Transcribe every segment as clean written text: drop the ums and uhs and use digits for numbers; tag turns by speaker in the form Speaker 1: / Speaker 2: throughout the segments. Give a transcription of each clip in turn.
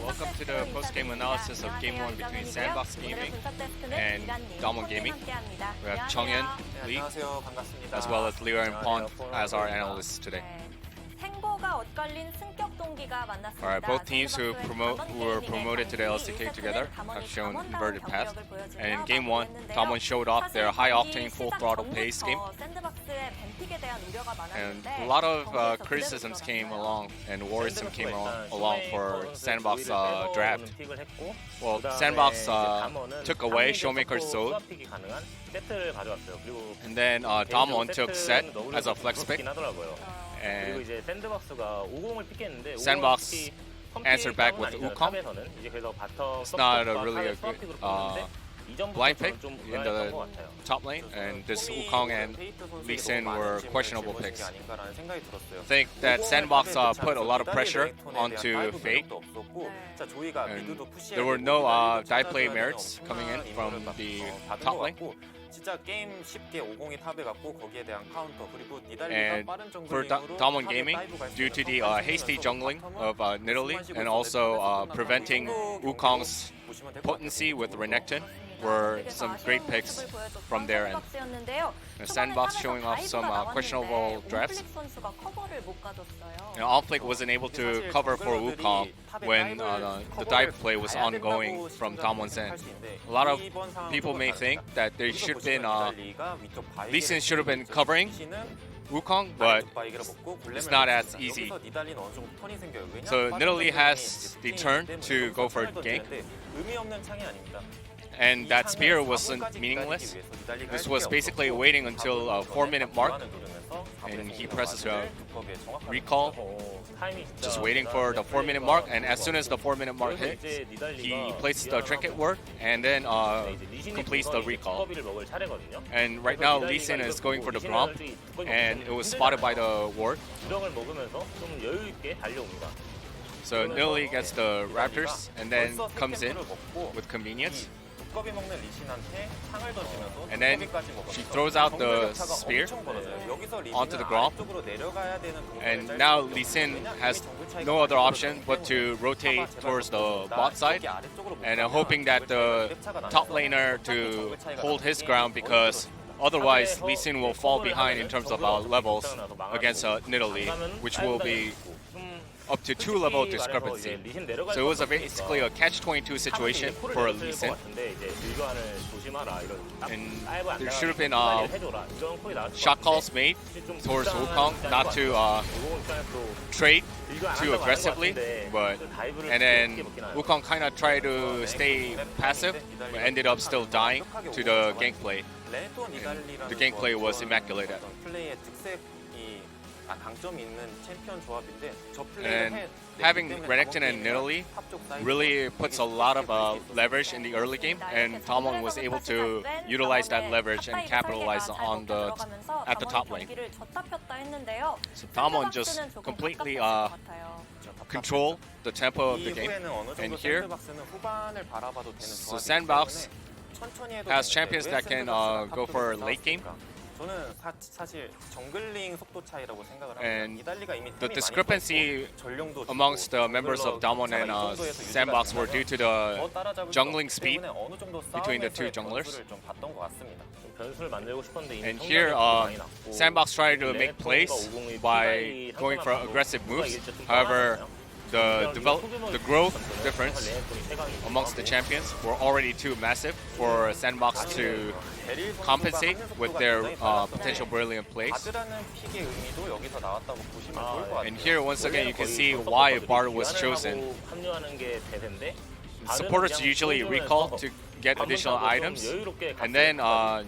Speaker 1: Welcome to the post-game analysis of Game 1 between SANDBOX Gaming and DWG Gaming. We have Chunghyun, Lee,
Speaker 2: 안녕하세요. 반갑습니다.
Speaker 1: as well as Leo and Pond as our analysts today.
Speaker 3: 행보가 엇갈린 승격 동기가 만났습니다.
Speaker 1: Alright, both teams who were promoted to the LCK together have shown inverted paths. And in Game 1, DWG showed off their high-octane, full-throttle pace game. And a lot of criticisms came along and worrisome came along for SANDBOX draft. Well, SANDBOX took away Showmaker's Soul, and then DWG took Set as a flex pick. And SANDBOX answered back with Wukong. It's not a really a good blind pick in the top lane, and this Wukong and Lee Sin were questionable picks. I think that SANDBOX put a lot of pressure onto Fate. And there were no dive play merits coming in from the top lane. And for DAMWON Gaming, due to the hasty jungling of Nidalee and also preventing Wukong's potency with Renekton, were some great picks from their end. SANDBOX showing off some questionable drafts. And Onflick wasn't able to cover for Wukong when the dive play was ongoing from DAMWON's end. A lot of people may think that they should have been Lee Sin should have been covering Wukong, but it's not as easy. So Nidalee has the turn to go for gank. And that spear wasn't meaningless. This was basically waiting until a 4-minute mark, and he presses a recall, just waiting for the 4-minute mark. And as soon as the 4-minute mark hits, he places the trinket ward and then completes the recall. And right now, Lee Sin is going for the Gromp, and it was spotted by the ward. So Nidalee gets the Raptors and then comes in with convenience. And then she throws out the spear onto the Gromp. And now Lee Sin has no other option but to rotate towards the bot side and hoping that the top laner to hold his ground, because otherwise Lee Sin will fall behind in terms of levels against Nidalee, which will be up to 2-level discrepancy. So it was basically a catch-22 situation for Lee Sin. And there should have been shot calls made towards Wukong not to trade too aggressively, and then Wukong kind of tried to stay passive, but ended up still dying to the gank play. And the gank play was immaculate. And having Renekton and Nidalee really puts a lot of leverage in the early game, and DAMWON was able to utilize that leverage and capitalize on at the top lane. So DAMWON just completely control the tempo of the game. And here, so SANDBOX has champions that can go for late game. And the discrepancy amongst the members of DWG and SANDBOX were due to the jungling speed between the two junglers. And here, SANDBOX tried to make plays by going for aggressive moves. However, the growth difference amongst the champions were already too massive for SANDBOX to compensate with their potential brilliant plays. And here, once again, you can see why Bard was chosen. Supporters usually recall to get additional items and then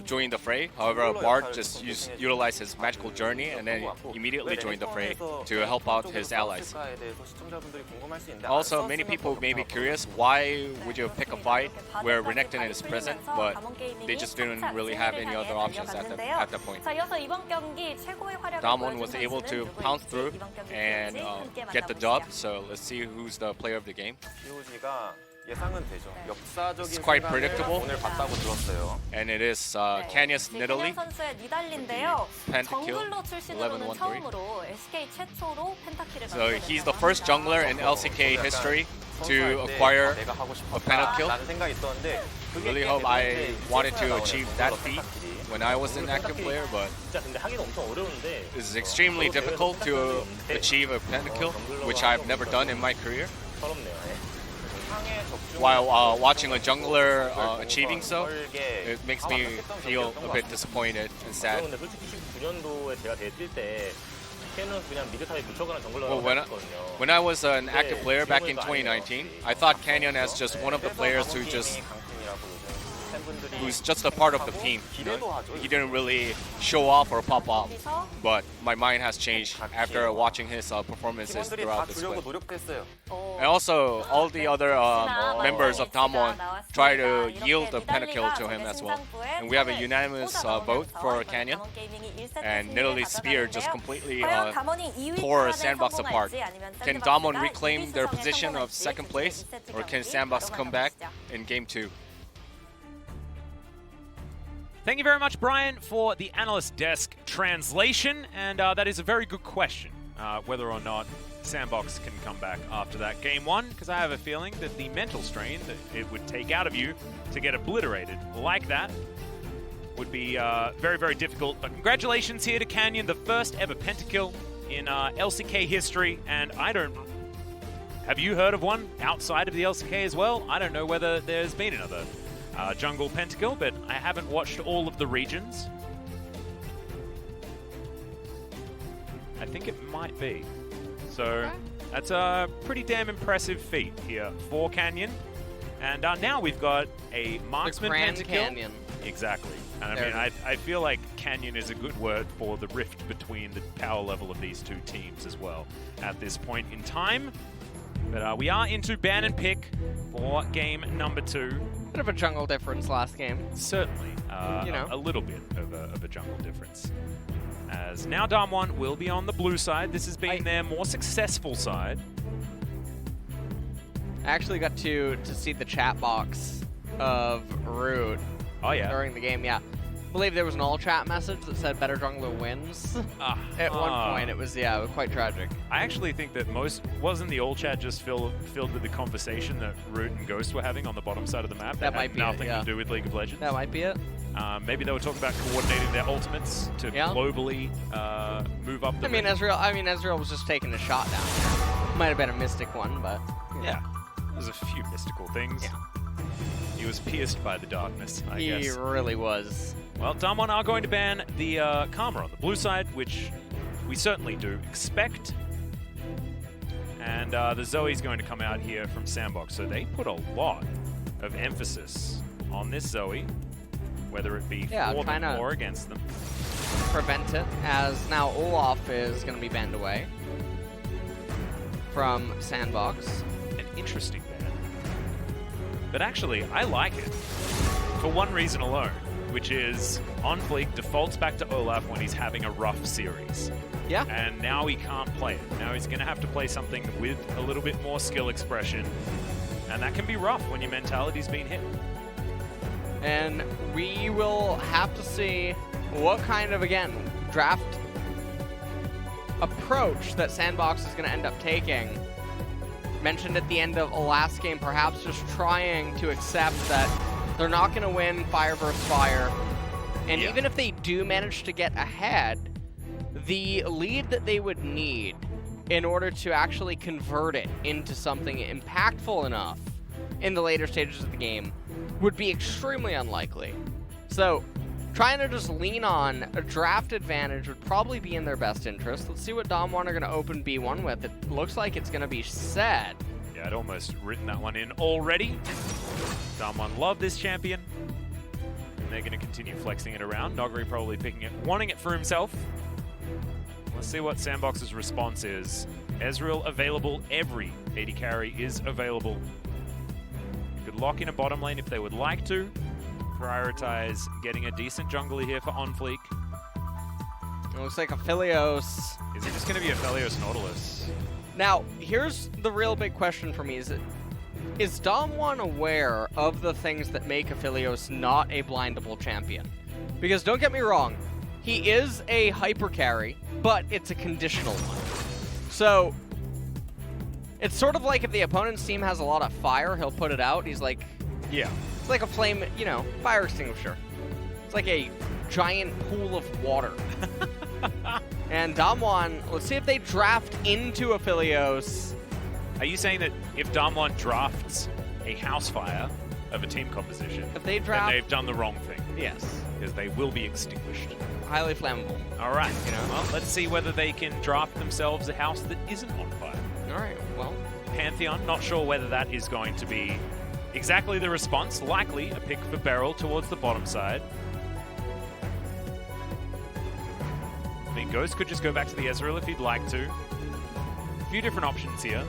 Speaker 1: join the fray. However, Bard just utilized his magical journey and then immediately joined the fray to help out his allies. Also, many people may be curious, why would you pick a fight where Renekton is present, but they just didn't really have any other options at that point. DWG was able to pounce through and get the dub, so let's see who's the player of the game. It's quite predictable, and it is Canya's Nidalee. Pentakill, 11-1-3. So he's the first jungler in LCK history to acquire a pentakill. Really hope I wanted to achieve that feat when I was an active player, but it's extremely difficult to achieve a pentakill, which I've never done in my career. While watching a jungler achieving so, it makes me feel a bit disappointed and sad. Well, when I was an active player back in 2019, I thought Canyon as just one of the players who's just a part of the team. You know? He didn't really show off or pop off, but my mind has changed after watching his performances throughout the split. And also, all the other members of DAMWON try to yield the pentakill to him as well. And we have a unanimous vote for Canyon. And Nidalee's spear just completely tore SANDBOX apart. Can DAMWON reclaim their position of second place, or can SANDBOX come back in Game 2?
Speaker 2: Thank you very much, Brian, for the Analyst Desk translation. And that is a very good question, whether or not SANDBOX can come back after that Game 1, because I have a feeling that the mental strain that it would take out of you to get obliterated like that would be very, very difficult. But congratulations here to Canyon, the first ever pentakill in LCK history. And have you heard of one outside of the LCK as well? I don't know whether there's been another jungle pentakill, but I haven't watched all of the regions. I think it might be. So that's a pretty damn impressive feat here for Canyon. And now we've got a marksman pentakill. Canyon. Exactly. And I mean, I feel like Canyon is a good word for the rift between the power level of these two teams as well at this point in time. But we are into ban and pick for game number 2.
Speaker 4: Bit of a jungle difference last game.
Speaker 2: Certainly, you know, a little bit of a jungle difference. As now DAMWON will be on the blue side. This has been their more successful side.
Speaker 4: I actually got to see the chat box of Root during the game, yeah. I believe there was an all-chat message that said better jungler wins. At one point, it was quite tragic.
Speaker 2: I actually think that wasn't the all-chat just filled with the conversation that Root and Ghost were having on the bottom side of the map?
Speaker 4: That might be
Speaker 2: nothing to do with League of Legends.
Speaker 4: That might be it.
Speaker 2: Maybe they were talking about coordinating their ultimates to globally move up the
Speaker 4: Ezreal was just taking a shot down. Might have been a mystic one, but...
Speaker 2: Yeah, there's a few mystical things. Yeah. He was pierced by the darkness, I guess.
Speaker 4: He really was.
Speaker 2: Well, DAMWON are going to ban the Karma on the blue side, which we certainly do expect. And the Zoe's going to come out here from SANDBOX. So they put a lot of emphasis on this Zoe, whether it be for them or against them.
Speaker 4: Prevent it, as now Olaf is going to be banned away from SANDBOX.
Speaker 2: An interesting ban. But actually, I like it for one reason alone, which is On Fleek defaults back to Olaf when he's having a rough series.
Speaker 4: Yeah.
Speaker 2: And now he can't play it. Now he's going to have to play something with a little bit more skill expression. And that can be rough when your mentality's been hit.
Speaker 4: And we will have to see what kind of, again, draft approach that SANDBOX is going to end up taking. Mentioned at the end of last game, perhaps just trying to accept that they're not going to win fire versus fire. And even if they do manage to get ahead, the lead that they would need in order to actually convert it into something impactful enough in the later stages of the game would be extremely unlikely. So trying to just lean on a draft advantage would probably be in their best interest. Let's see what DAMWON are going to open B1 with. It looks like it's going to be Sed.
Speaker 2: Yeah, I'd almost written that one in already. DAMWON love this champion. And they're going to continue flexing it around. Nogri probably picking it, wanting it for himself. Let's see what SANDBOX's response is. Ezreal available. Every AD carry is available. Could lock in a bottom lane if they would like to. Prioritize getting a decent jungler here for On Fleek.
Speaker 4: It looks like Aphelios.
Speaker 2: Is it just going to be Aphelios Nautilus?
Speaker 4: Now, here's the real big question for me. Is DAMWON aware of the things that make Aphelios not a blindable champion? Because don't get me wrong, he is a hyper carry, but it's a conditional one. So It's sort of like if the opponent's team has a lot of fire, he'll put it out. He's like,
Speaker 2: Yeah.
Speaker 4: it's like a flame, you know, fire extinguisher. It's like a giant pool of water. And DAMWON, let's see if they draft into Aphelios.
Speaker 2: Are you saying that if DAMWON drafts a house fire of a team composition,
Speaker 4: If they
Speaker 2: then
Speaker 4: draft,
Speaker 2: they've done the wrong thing?
Speaker 4: yes,
Speaker 2: Because they will be extinguished.
Speaker 4: highly flammable.
Speaker 2: All right.
Speaker 4: You know?
Speaker 2: Well, let's see whether they can draft themselves a house that isn't on fire.
Speaker 4: All right, well,
Speaker 2: Pantheon, not sure whether that is going to be exactly the response. Likely a pick for Beryl towards the bottom side. I mean, Ghost could just go back to the Ezreal if he'd like to. A few different options here.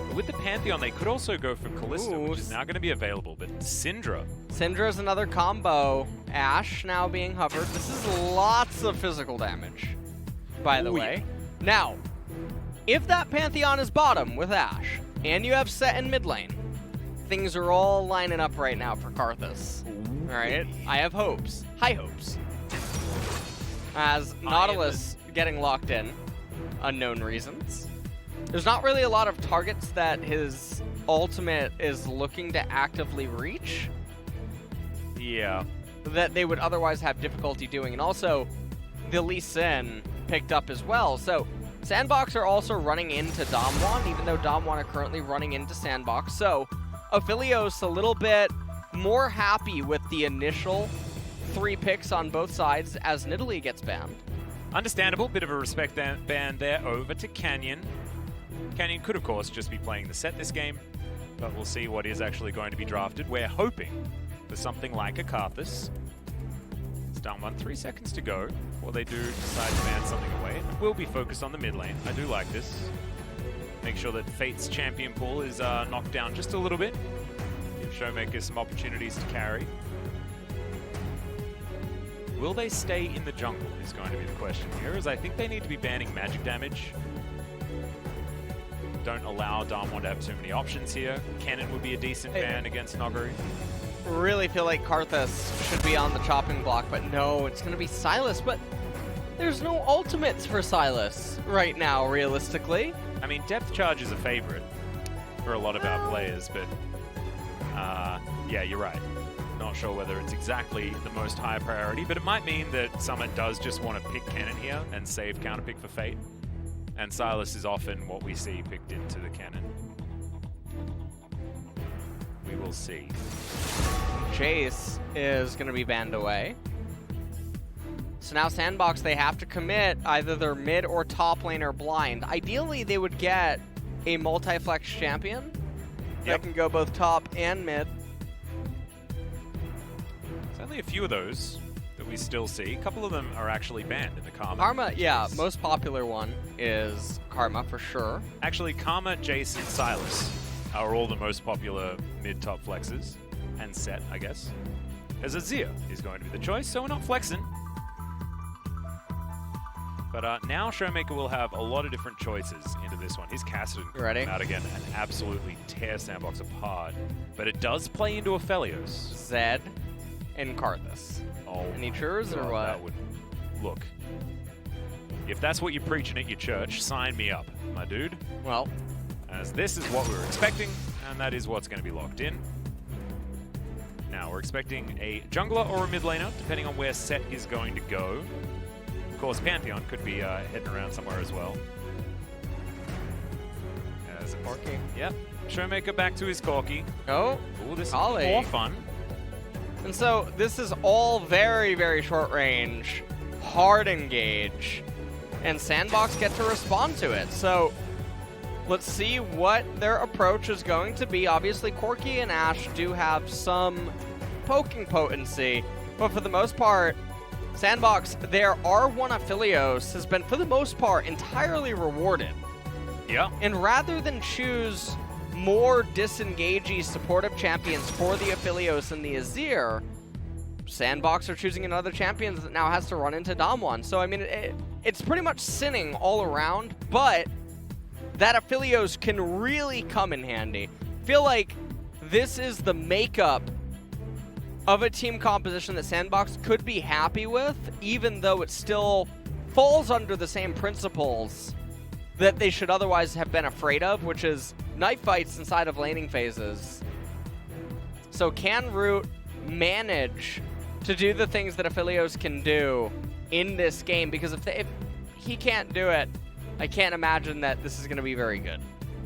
Speaker 2: But with the Pantheon, they could also go for Kalista,
Speaker 4: Ooh.
Speaker 2: which is now going to be available. But Syndra,
Speaker 4: Syndra's another combo. Ashe now being hovered. This is lots of physical damage, by the
Speaker 2: Ooh,
Speaker 4: way. Now, if that Pantheon is bottom with Ashe, and you have Set in mid lane, things are all lining up right now for Karthus. All right, I have hopes, high hopes. As Nautilus getting locked in, unknown reasons. There's not really a lot of targets that his ultimate is looking to actively reach
Speaker 2: yeah.
Speaker 4: that they would otherwise have difficulty doing. And also, the Lee Sin picked up as well. So, SANDBOX are also running into DAMWON, even though DAMWON are currently running into SANDBOX. So, Aphelios a little bit more happy with the initial 3 picks on both sides as Nidalee gets banned.
Speaker 2: Understandable, bit of a respect ban there over to Canyon. Canyon could, of course, just be playing the set this game, but we'll see what is actually going to be drafted. We're hoping for something like a Karthus. It's down 3 seconds to go, or they do decide to ban something away. It will be focused on the mid lane. I do like this. Make sure that Fate's champion pool is knocked down just a little bit. Give Showmaker some opportunities to carry. Will they stay in the jungle is going to be the question here, as I think they need to be banning magic damage. Don't allow DAMWON to have too many options here. Cannon would be a decent ban against Noguri.
Speaker 4: Really feel like Karthus should be on the chopping block, but no, it's going to be Sylas. But there's no ultimates for Sylas right now, realistically.
Speaker 2: I mean, Depth Charge is a favorite for a lot of our players, but yeah, you're right. Not sure whether it's exactly the most high priority, but it might mean that Summer does just want to pick Cannon here and save counterpick for Fate. And Sylas is often what we see picked into the Cannon. We will see.
Speaker 4: Jace is going to be banned away. So now SANDBOX, they have to commit either their mid or top laner blind. Ideally, they would get a multi-flex champion that can go both top and mid.
Speaker 2: There's only a few of those that we still see. A couple of them are actually banned in the Karma.
Speaker 4: Karma, yeah,
Speaker 2: Jace.
Speaker 4: most popular one is Karma for sure.
Speaker 2: Actually, Karma, Jace, and Sylas are all the most popular mid-top flexes. And Set, I guess. As Azir is going to be the choice, so we're not flexing. But now Showmaker will have a lot of different choices into this one. His Kassadin
Speaker 4: You ready?
Speaker 2: come out again and absolutely tear SANDBOX apart. But it does play into Aphelios.
Speaker 4: Zed and Karthus.
Speaker 2: Oh,
Speaker 4: Any
Speaker 2: my
Speaker 4: churs or
Speaker 2: God,
Speaker 4: what?
Speaker 2: That would... Look. If that's what you're preaching at your church, sign me up, my dude.
Speaker 4: Well,
Speaker 2: As this is what we were expecting, and that is what's going to be locked in. Now, we're expecting a jungler or a mid laner, depending on where Set is going to go. Of course, Pantheon could be heading around somewhere as well. As
Speaker 4: Corki.
Speaker 2: Yep. Showmaker back to his Corki.
Speaker 4: Oh,
Speaker 2: Ooh, this
Speaker 4: Ollie.
Speaker 2: is more fun.
Speaker 4: and so this is all very, very short range, hard engage, and SANDBOX get to respond to it. So let's see what their approach is going to be. Obviously, Corki and Ashe do have some poking potency, but for the most part, SANDBOX, their R1 Aphelios has been, for the most part, entirely rewarded.
Speaker 2: Yeah.
Speaker 4: And rather than choose more disengagey supportive champions for the Aphelios and the Azir, SANDBOX are choosing another champion that now has to run into DAMWON. So, I mean, it's pretty much sinning all around, but that Aphelios can really come in handy. Feel like this is the makeup of a team composition that SANDBOX could be happy with, even though it still falls under the same principles that they should otherwise have been afraid of, which is knife fights inside of laning phases. So can Root manage to do the things that Aphelios can do in this game? Because if he can't do it, I can't imagine that this is going to be very good.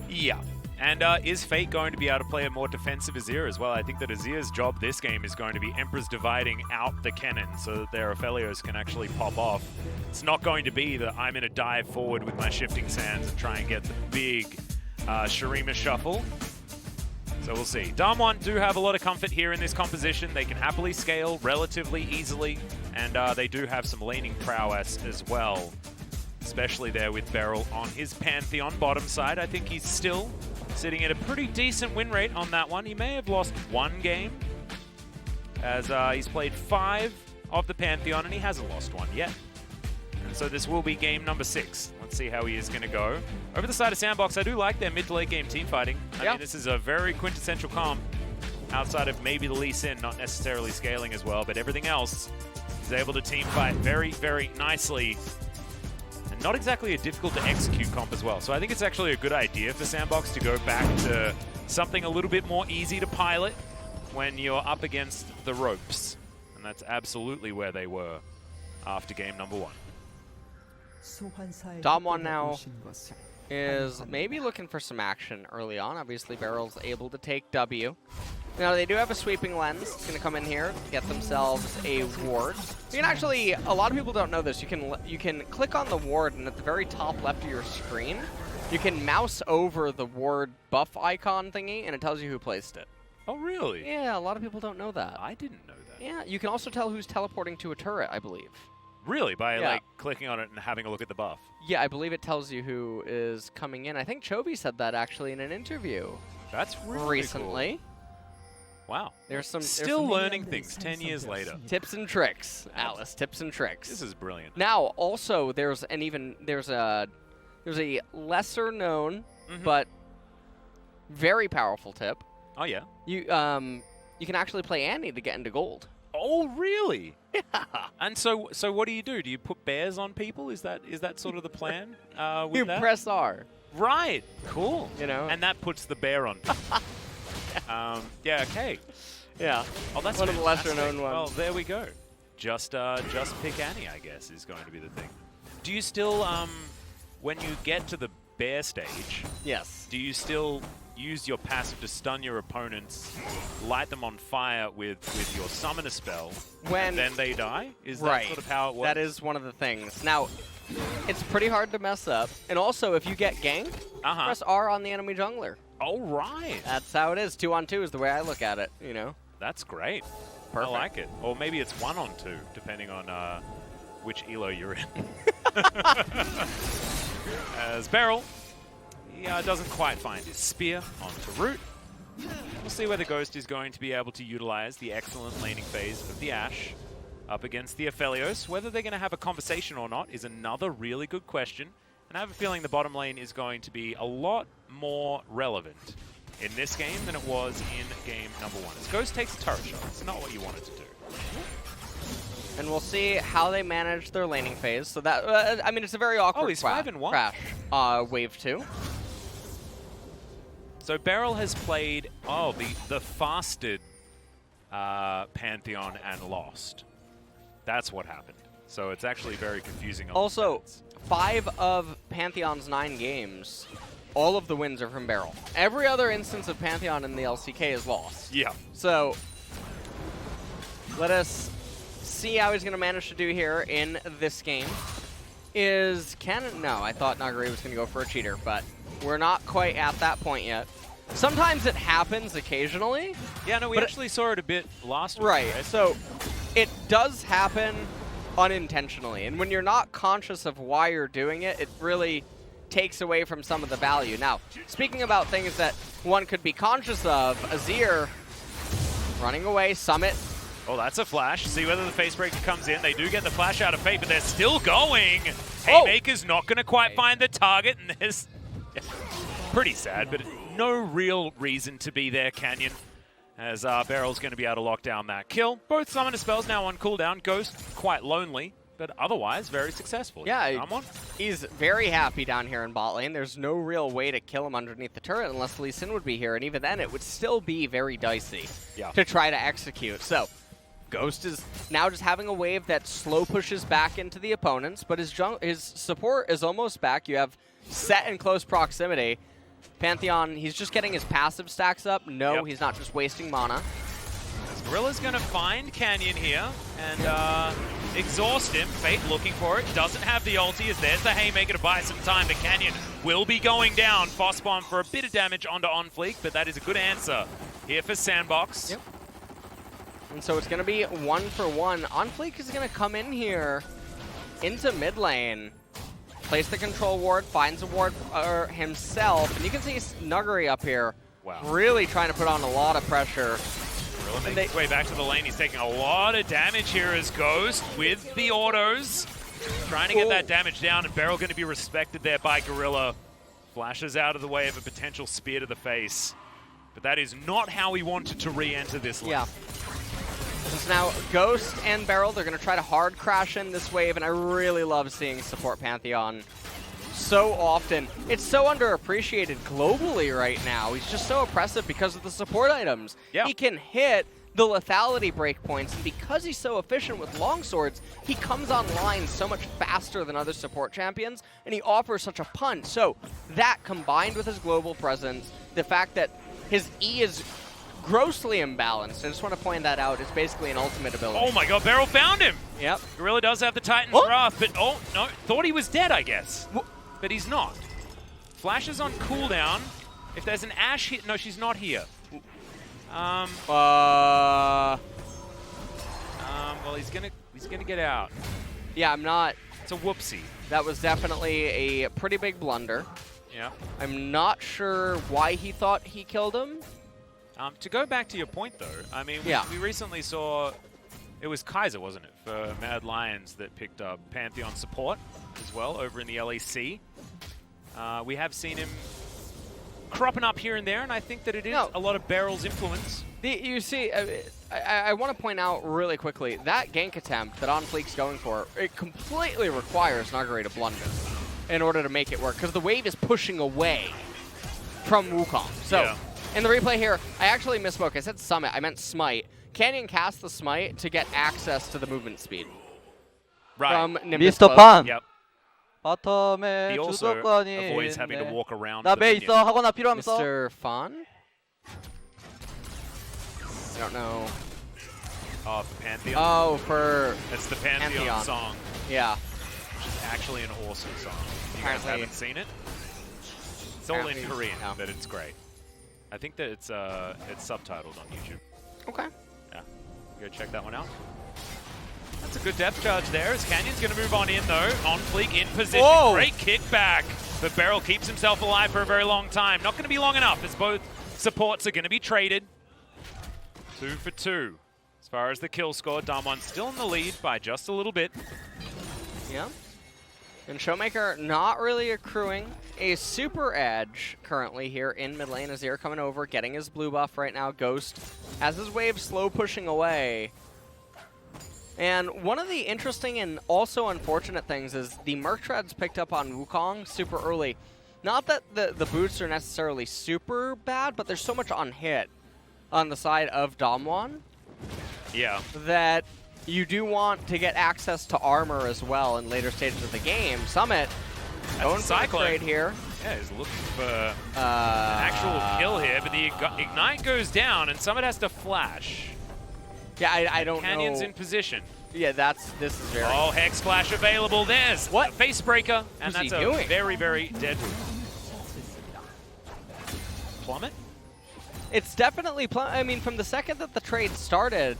Speaker 2: Yeah. And is Fate going to be able to play a more defensive Azir as well? I think that Azir's job this game is going to be Emperor's dividing out the cannon so that their Aphelios can actually pop off. It's not going to be that I'm going to dive forward with my shifting sands and try and get the big Shurima shuffle. So we'll see. DAMWON do have a lot of comfort here in this composition. They can happily scale relatively easily, and they do have some laning prowess as well, especially there with Beryl on his Pantheon bottom side. I think he's still sitting at a pretty decent win rate on that one. He may have lost one game, as he's played 5 of the Pantheon, and he hasn't lost one yet. And so this will be game number 6. Let's see how he is going to go. Over the side of SANDBOX, I do like their mid to late game team fighting. I mean, this is a very quintessential comp, outside of maybe the Lee Sin not necessarily scaling as well, but everything else is able to team fight very, very nicely. Not exactly a difficult to execute comp as well. So I think it's actually a good idea for SANDBOX to go back to something a little bit more easy to pilot when you're up against the ropes. And that's absolutely where they were after game number 1.
Speaker 4: DAMWON now is maybe looking for some action early on. Obviously, Beryl's able to take W. Now, they do have a sweeping lens. It's going to come in here, get themselves a ward. You can actually, a lot of people don't know this, you can click on the ward, and at the very top left of your screen, you can mouse over the ward buff icon thingy, and it tells you who placed it.
Speaker 2: Oh, really?
Speaker 4: Yeah, a lot of people don't know that.
Speaker 2: I didn't know that.
Speaker 4: Yeah, you can also tell who's teleporting to a turret, I believe.
Speaker 2: Really? By like clicking on it and having a look at the buff?
Speaker 4: Yeah, I believe it tells you who is coming in. I think Chovy said that actually in an interview.
Speaker 2: That's really
Speaker 4: recently.
Speaker 2: Cool. Wow.
Speaker 4: There's some
Speaker 2: learning things 10 years later.
Speaker 4: Tips and tricks, Alice. Tips and tricks.
Speaker 2: This is brilliant.
Speaker 4: Now, also there's a lesser known but very powerful tip.
Speaker 2: Oh yeah.
Speaker 4: You can actually play Annie to get into gold.
Speaker 2: Oh really?
Speaker 4: Yeah.
Speaker 2: And so what do? Do you put bears on people? Is that sort of the plan? With
Speaker 4: you
Speaker 2: that?
Speaker 4: press R.
Speaker 2: Right. Cool.
Speaker 4: You know.
Speaker 2: And that puts the bear on people. Yeah, okay.
Speaker 4: Yeah.
Speaker 2: Oh, that's
Speaker 4: one of the lesser known ones.
Speaker 2: Well, there we go. Just pick Annie, I guess, is going to be the thing. Do you still, when you get to the bear stage,
Speaker 4: yes,
Speaker 2: do you still use your passive to stun your opponents, light them on fire with your summoner spell, and then they die? Is that sort of how it works?
Speaker 4: That is one of the things. Now, it's pretty hard to mess up. And also, if you get ganked, press R on the enemy jungler.
Speaker 2: Oh, right.
Speaker 4: That's how it is. 2-on-2 is the way I look at it, you know?
Speaker 2: That's great.
Speaker 4: Perfect.
Speaker 2: I like it. Or maybe it's 1-on-2, depending on which elo you're in. As Beryl, he doesn't quite find his spear onto Root. We'll see whether Ghost is going to be able to utilize the excellent laning phase of the Ashe up against the Aphelios. Whether they're going to have a conversation or not is another really good question. And I have a feeling the bottom lane is going to be a lot more relevant in this game than it was in game number 1. As Ghost takes a turret shot. It's not what you wanted to do.
Speaker 4: And we'll see how they manage their laning phase. So that, I mean, it's a very awkward
Speaker 2: he's 5-1.
Speaker 4: crash. Wave 2.
Speaker 2: So Beryl has played, the fasted Pantheon and lost. That's what happened. So it's actually very confusing.
Speaker 4: Also, 5 of Pantheon's 9 games, all of the wins are from Beryl. Every other instance of Pantheon in the LCK is lost.
Speaker 2: Yeah.
Speaker 4: So, let us see how he's going to manage to do here in this game. No, I thought Nagari was going to go for a cheater, but we're not quite at that point yet. Sometimes it happens occasionally.
Speaker 2: Yeah, no, we actually saw it a bit last week.
Speaker 4: Right, so it does happen unintentionally, and when you're not conscious of why you're doing it, it really takes away from some of the value. Now, speaking about things that one could be conscious of, Azir running away, Summit.
Speaker 2: Oh, that's a flash. See whether the face breaker comes in. They do get the flash out of Fate, but they're still going. Haymaker's not going to quite find the target, and there's pretty sad, but no real reason to be there, Canyon. As Beryl's going to be able to lock down that kill. Both summoner spells now on cooldown. Ghost quite lonely but otherwise very successful.
Speaker 4: Yeah,
Speaker 2: DAMWON.
Speaker 4: he's very happy down here in bot lane. There's no real way to kill him underneath the turret unless Lee Sin would be here, and even then it would still be very dicey to try to execute. So Ghost is now just having a wave that slow pushes back into the opponents, but his support is almost back. You have Set in close proximity. Pantheon, he's just getting his passive stacks up. No, he's not just wasting mana.
Speaker 2: Gorilla's going to find Canyon here and exhaust him. Fate looking for it. Doesn't have the ulti as there's the Haymaker to buy some time, but Canyon will be going down. Frostbomb for a bit of damage onto OnFleek, but that is a good answer here for SANDBOX.
Speaker 4: Yep. And so it's going to be 1-for-1. OnFleek is going to come in here into mid lane. Place the control ward, finds a ward for himself, and you can see Nuggery up here really trying to put on a lot of pressure.
Speaker 2: Gorilla making his way back to the lane. He's taking a lot of damage here as Ghost with the autos. Trying to get that damage down, and Beryl going to be respected there by Gorilla. Flashes out of the way of a potential spear to the face. But that is not how he wanted to re-enter this lane.
Speaker 4: Yeah. So now Ghost and Beryl, they're going to try to hard crash in this wave, and I really love seeing support Pantheon so often. It's so underappreciated globally right now. He's just so oppressive because of the support items.
Speaker 2: Yeah.
Speaker 4: He can hit the lethality breakpoints, and because he's so efficient with longswords, he comes online so much faster than other support champions, and he offers such a punch. So that combined with his global presence, the fact that his E is grossly imbalanced. I just want to point that out. It's basically an ultimate ability.
Speaker 2: Oh my god, Beryl found him!
Speaker 4: Yep.
Speaker 2: Gorilla does have the Titan's Wrath, but oh no, thought he was dead, I guess. But he's not. Flash is on cooldown. If there's an Ashe here, no, she's not here. Well, he's gonna get out.
Speaker 4: Yeah, I'm not.
Speaker 2: It's a whoopsie.
Speaker 4: That was definitely a pretty big blunder.
Speaker 2: Yeah.
Speaker 4: I'm not sure why he thought he killed him.
Speaker 2: To go back to your point, though, I mean, we recently saw, it was Kaiser, wasn't it, for Mad Lions that picked up Pantheon support as well over in the LEC. We have seen him cropping up here and there, and I think that it is a lot of Beryl's influence.
Speaker 4: You see, I want to point out really quickly, that gank attempt that OnFleek's going for, it completely requires Nuggery to blunder in order to make it work, because the wave is pushing away from Wukong. So. In the replay here, I actually misspoke. I said Summit. I meant Smite. Canyon cast the Smite to get access to the movement speed.
Speaker 2: Right.
Speaker 4: From Nimbus.
Speaker 5: Mr. Pan.
Speaker 2: Yep.
Speaker 5: 바텀에
Speaker 2: He also
Speaker 5: 주도권이
Speaker 2: avoids having to walk around.
Speaker 5: 나 베 있어. 하거나 필요하면 써.
Speaker 4: Mr. Fan? I don't know.
Speaker 2: Oh, for Pantheon.
Speaker 4: Oh, for
Speaker 2: That's the Pantheon song.
Speaker 4: Yeah.
Speaker 2: Which is actually an awesome song. You guys
Speaker 4: Apparently.
Speaker 2: haven't seen it? It's all in Korean, but it's great. I think that it's subtitled on YouTube.
Speaker 4: Okay.
Speaker 2: Yeah, go check that one out. That's a good depth charge there as Canyon's going to move on in though. OnFleek in position.
Speaker 4: Whoa.
Speaker 2: Great kickback. But Beryl keeps himself alive for a very long time. Not going to be long enough as both supports are going to be traded. 2 for 2. As far as the kill score, DAMWON still in the lead by just a little bit.
Speaker 4: Yeah. And Showmaker not really accruing a super edge currently here in mid lane. Azir coming over, getting his blue buff right now. Ghost has his wave slow pushing away. And one of the interesting and also unfortunate things is the Merc Treads picked up on Wukong super early. Not that the boots are necessarily super bad, but there's so much on hit on the side of DAMWON.
Speaker 2: Yeah.
Speaker 4: That you do want to get access to armor as well in later stages of the game. Summit going for the trade here.
Speaker 2: Yeah, he's looking for an actual kill here, but the Ignite goes down and Summit has to flash.
Speaker 4: Yeah, I don't know.
Speaker 2: Canyon's in position.
Speaker 4: Yeah, this is very...
Speaker 2: Oh, Hex Flash available. There's
Speaker 4: what?
Speaker 2: A face breaker, and
Speaker 4: What's
Speaker 2: that's
Speaker 4: he doing?
Speaker 2: Very, very dead root. Plummet?
Speaker 4: It's definitely, I mean, from the second that the trade started,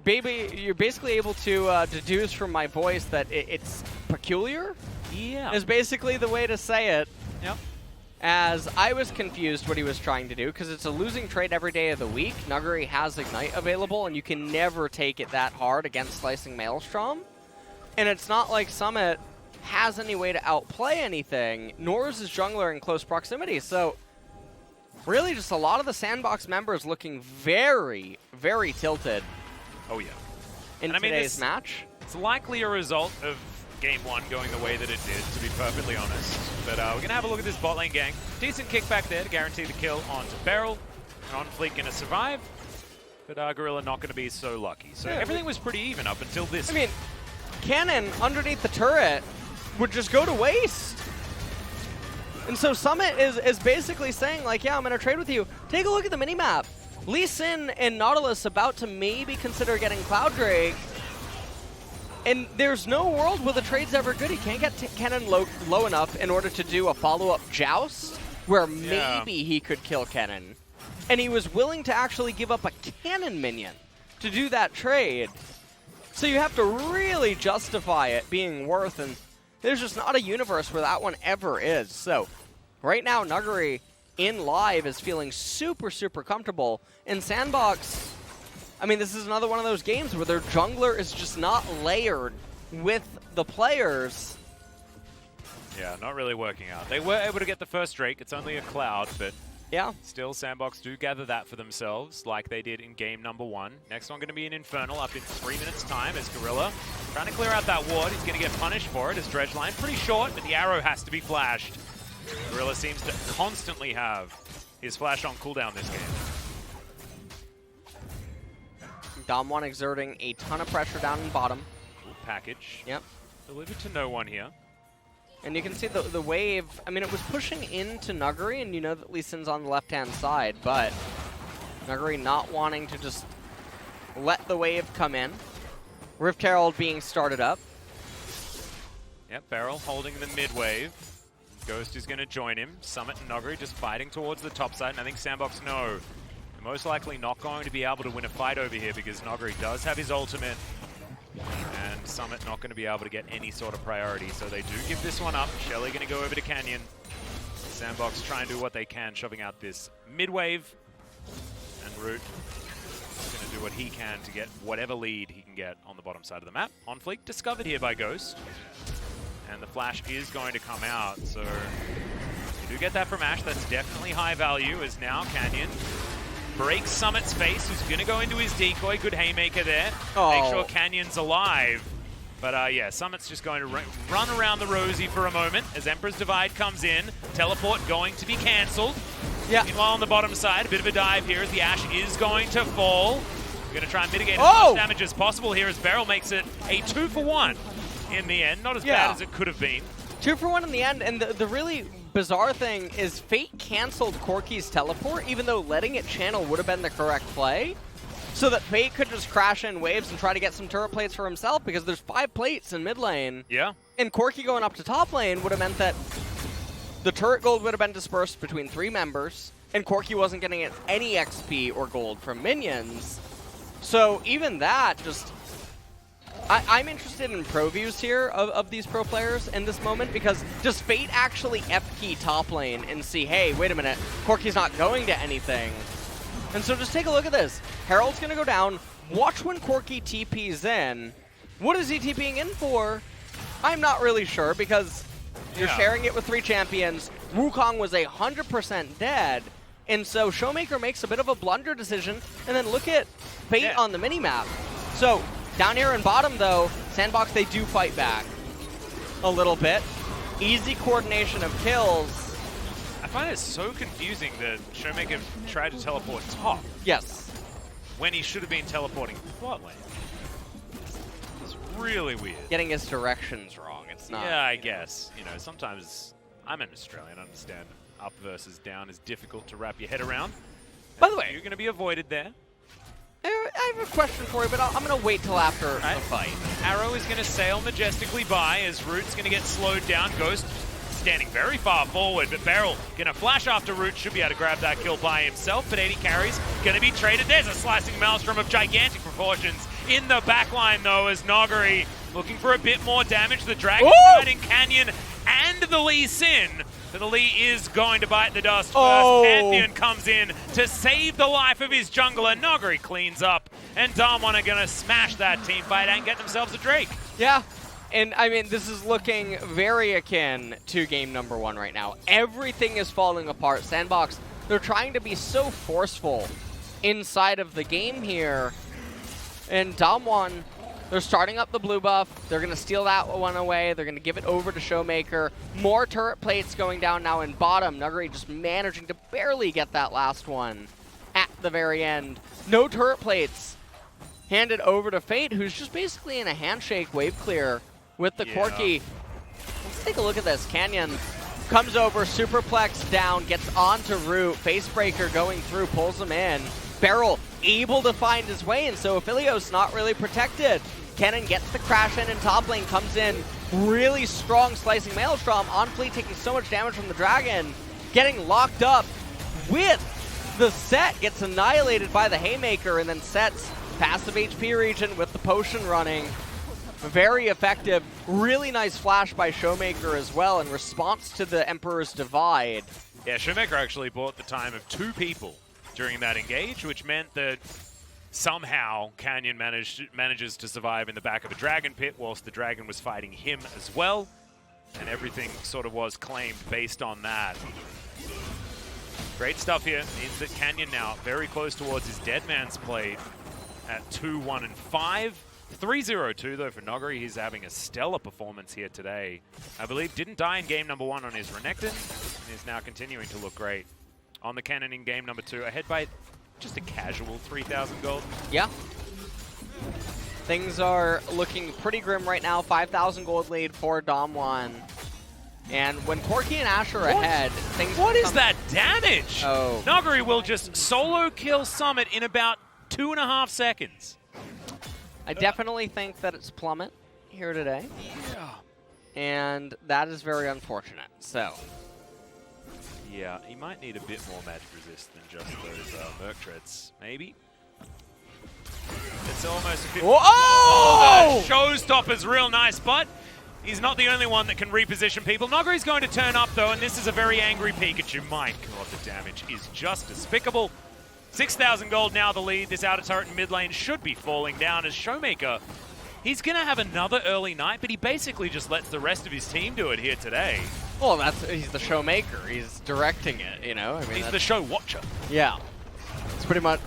Speaker 4: you're basically able to deduce from my voice that it's peculiar.
Speaker 2: Yeah.
Speaker 4: Is basically the way to say it.
Speaker 2: Yep.
Speaker 4: As I was confused what he was trying to do, because it's a losing trade every day of the week. Nuggery has Ignite available, and you can never take it that hard against Slicing Maelstrom. And it's not like Summit has any way to outplay anything, nor is his jungler in close proximity. So really just a lot of the SANDBOX members looking very, very tilted.
Speaker 2: Oh, yeah.
Speaker 4: In today's match.
Speaker 2: It's likely a result of Game 1 going the way that it did, to be perfectly honest. But we're going to have a look at this bot lane gang. Decent kickback there to guarantee the kill onto Beryl. And On Fleet going to survive. But Gorilla not going to be so lucky. So everything was pretty even up until this.
Speaker 4: I mean, Cannon underneath the turret would just go to waste. And so Summit is basically saying, like, yeah, I'm going to trade with you. Take a look at the minimap. Lee Sin and Nautilus about to maybe consider getting Cloud Drake. And there's no world where the trade's ever good. He can't get Cannon low enough in order to do a follow-up joust where maybe he could kill Cannon. And he was willing to actually give up a Cannon minion to do that trade. So you have to really justify it being worth, and there's just not a universe where that one ever is. So right now, Nuguri in live is feeling super, super comfortable. In SANDBOX, I mean, this is another one of those games where their jungler is just not layered with the players.
Speaker 2: Yeah, not really working out. They were able to get the first Drake. It's only a Cloud, but
Speaker 4: yeah,
Speaker 2: still SANDBOX do gather that for themselves like they did in game number 1. Next one going to be an Infernal up in 3 minutes time as Gorilla trying to clear out that ward. He's going to get punished for it as Dredge line pretty short, but the arrow has to be flashed. Gorilla seems to constantly have his flash on cooldown this game.
Speaker 4: DAMWON exerting a ton of pressure down in bottom.
Speaker 2: Good package.
Speaker 4: Yep.
Speaker 2: Delivered to no one here.
Speaker 4: And you can see the wave, I mean, it was pushing into Nuguri, and you know that Lee Sin's on the left-hand side, but Nuguri not wanting to just let the wave come in. Rift Herald being started up.
Speaker 2: Yep, Beryl holding the mid wave. Ghost is going to join him. Summit and Nuguri just fighting towards the top side, and I think SANDBOX know. They're most likely not going to be able to win a fight over here because Nuguri does have his ultimate. And Summit not going to be able to get any sort of priority, so they do give this one up. Shelly going to go over to Canyon. SANDBOX try and do what they can, shoving out this mid-wave. And Root is going to do what he can to get whatever lead he can get on the bottom side of the map. On Fleek discovered here by Ghost. And the flash is going to come out, so you do get that from Ash. That's definitely high value, as now Canyon breaks Summit's face, who's going to go into his decoy. Good haymaker there. Make sure Canyon's alive. But yeah, Summit's just going to run around the Rosie for a moment as Emperor's Divide comes in. Teleport going to be cancelled.
Speaker 4: Yeah.
Speaker 2: Meanwhile, on the bottom side, a bit of a dive here as the Ashe is going to fall. Going to try and mitigate as much damage as possible here as Beryl makes it a 2-for-1 in the end. Not as bad as it could have been.
Speaker 4: 2-for-1 in the end, and the really bizarre thing is Fate canceled Corki's teleport, even though letting it channel would have been the correct play, so that Fate could just crash in waves and try to get some turret plates for himself, because there's 5 plates in mid lane.
Speaker 2: Yeah.
Speaker 4: And Corki going up to top lane would have meant that the turret gold would have been dispersed between 3 members, and Corki wasn't getting any XP or gold from minions. So even that just... I'm interested in pro views here of these pro players in this moment, because does Fate actually F-key top lane and see, hey, wait a minute, Corki's not going to anything? And so just take a look at this. Herald's going to go down. Watch when Corki TP's in. What is he TPing in for? I'm not really sure, because you're sharing it with 3 champions. Wukong was 100% dead. And so Showmaker makes a bit of a blunder decision, and then look at Fate on the minimap. So down here in bottom, though, SANDBOX, they do fight back a little bit. Easy coordination of kills.
Speaker 2: I find it so confusing that Showmaker tried to teleport top.
Speaker 4: Yes.
Speaker 2: When he should have been teleporting bot lane. It's really weird.
Speaker 4: Getting his directions wrong. It's not.
Speaker 2: Yeah, I guess. You know, sometimes I'm an Australian. I understand up versus down is difficult to wrap your head around.
Speaker 4: By the way,
Speaker 2: you're going to be avoided there.
Speaker 4: I have a question for you, but I'm going to wait till after the fight.
Speaker 2: Arrow is going to sail majestically by as Root's going to get slowed down. Ghost standing very far forward, but Beryl going to flash after Root. Should be able to grab that kill by himself, but 80 carries going to be traded. There's a slicing maelstrom of gigantic proportions in the backline, though, as Nuguri looking for a bit more damage. The Dragon fighting Canyon and the Lee Sin. So the Lee is going to bite the dust first. Pantheon comes in to save the life of his jungler. Nuguri cleans up, and DAMWON are going to smash that team fight and get themselves a Drake.
Speaker 4: Yeah, and I mean, this is looking very akin to game number 1 right now. Everything is falling apart. SANDBOX, they're trying to be so forceful inside of the game here. And DAMWON, They're starting up the blue buff. They're going to steal that one away. They're going to give it over to Showmaker. More turret plates going down now in bottom. Nuguri just managing to barely get that last one at the very end. No turret plates. Handed over to Fate, who's just basically in a handshake wave clear with the Corki. Let's take a look at this. Canyon comes over, superplex down, gets onto Root. Facebreaker going through, pulls him in. Beryl able to find his way, and so Aphelios not really protected. Cannon gets the crash in top lane, comes in really strong, slicing Maelstrom. On Fleet taking so much damage from the Dragon, getting locked up with the Set, gets annihilated by the Haymaker, and then Set's passive HP region with the potion running. Very effective. Really nice flash by Showmaker as well in response to the Emperor's Divide.
Speaker 2: Yeah, Showmaker actually bought the time of 2 people during that engage, which meant that somehow Canyon manages to survive in the back of a Dragon Pit whilst the Dragon was fighting him as well. And everything sort of was claimed based on that. Great stuff here. Means that Canyon now very close towards his Dead Man's Plate at 2-1-5. 3-0-2 though for Noguri. He's having a stellar performance here today. I believe didn't die in game number 1 on his Renekton and is now continuing to look great on the Cannon in game number 2. Ahead by just a casual 3,000 gold.
Speaker 4: Yeah. Things are looking pretty grim right now. 5,000 gold lead for DAMWON. And when Corki and Ash are ahead, things
Speaker 2: What is that damage?
Speaker 4: Oh.
Speaker 2: Noguri will just solo kill Summit in about 2.5 seconds.
Speaker 4: I definitely think that it's Plummet here today.
Speaker 2: Yeah.
Speaker 4: And that is very unfortunate. So.
Speaker 2: Yeah, he might need a bit more magic resist than just those Merc Treads, maybe. It's almost a bit.
Speaker 4: Whoa!
Speaker 2: Oh, the showstopper's real nice, but he's not the only one that can reposition people. Noguri's going to turn up though, and this is a very angry Pikachu. My god, the damage is just despicable. 6,000 gold now the lead. This outer turret in mid lane should be falling down as Showmaker. He's going to have another early night, but he basically just lets the rest of his team do it here today.
Speaker 4: Well, he's the Showmaker. He's directing it, you know? I mean,
Speaker 2: He's the show watcher.
Speaker 4: Yeah. It's pretty much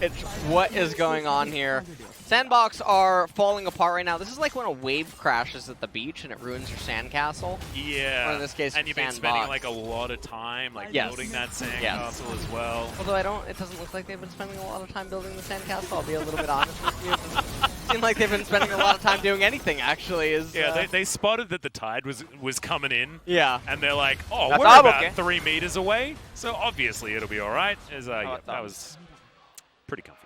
Speaker 4: what is going on here. SANDBOX are falling apart right now. This is like when a wave crashes at the beach and it ruins your sandcastle.
Speaker 2: Yeah.
Speaker 4: Or in this case,
Speaker 2: and you've been
Speaker 4: SANDBOX.
Speaker 2: spending like a lot of time like building that sandcastle as well.
Speaker 4: Although it doesn't look like they've been spending a lot of time building the sandcastle. I'll be a little bit honest with you. It doesn't seem like they've been spending a lot of time doing anything, actually.
Speaker 2: They spotted that the tide was coming in.
Speaker 4: Yeah.
Speaker 2: And they're like, oh,
Speaker 5: That's
Speaker 2: we're
Speaker 5: all
Speaker 2: about
Speaker 5: okay.
Speaker 2: 3 meters away, so obviously it'll be all right. That was pretty comfy.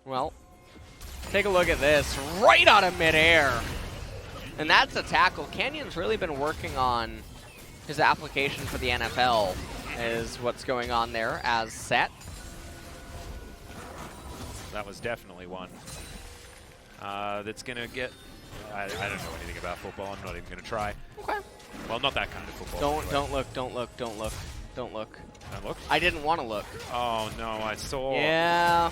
Speaker 4: Well, take a look at this. Right out of midair. And that's a tackle. Canyon's really been working on his application for the NFL is what's going on there as Set.
Speaker 2: That was definitely one that's going to get... I don't know anything about football. I'm not even going to try.
Speaker 4: Okay.
Speaker 2: Well, not that kind of football. Anyway.
Speaker 4: Don't look. Don't look.
Speaker 2: Don't look?
Speaker 4: I didn't want to look.
Speaker 2: Oh, no, I saw.
Speaker 4: Yeah.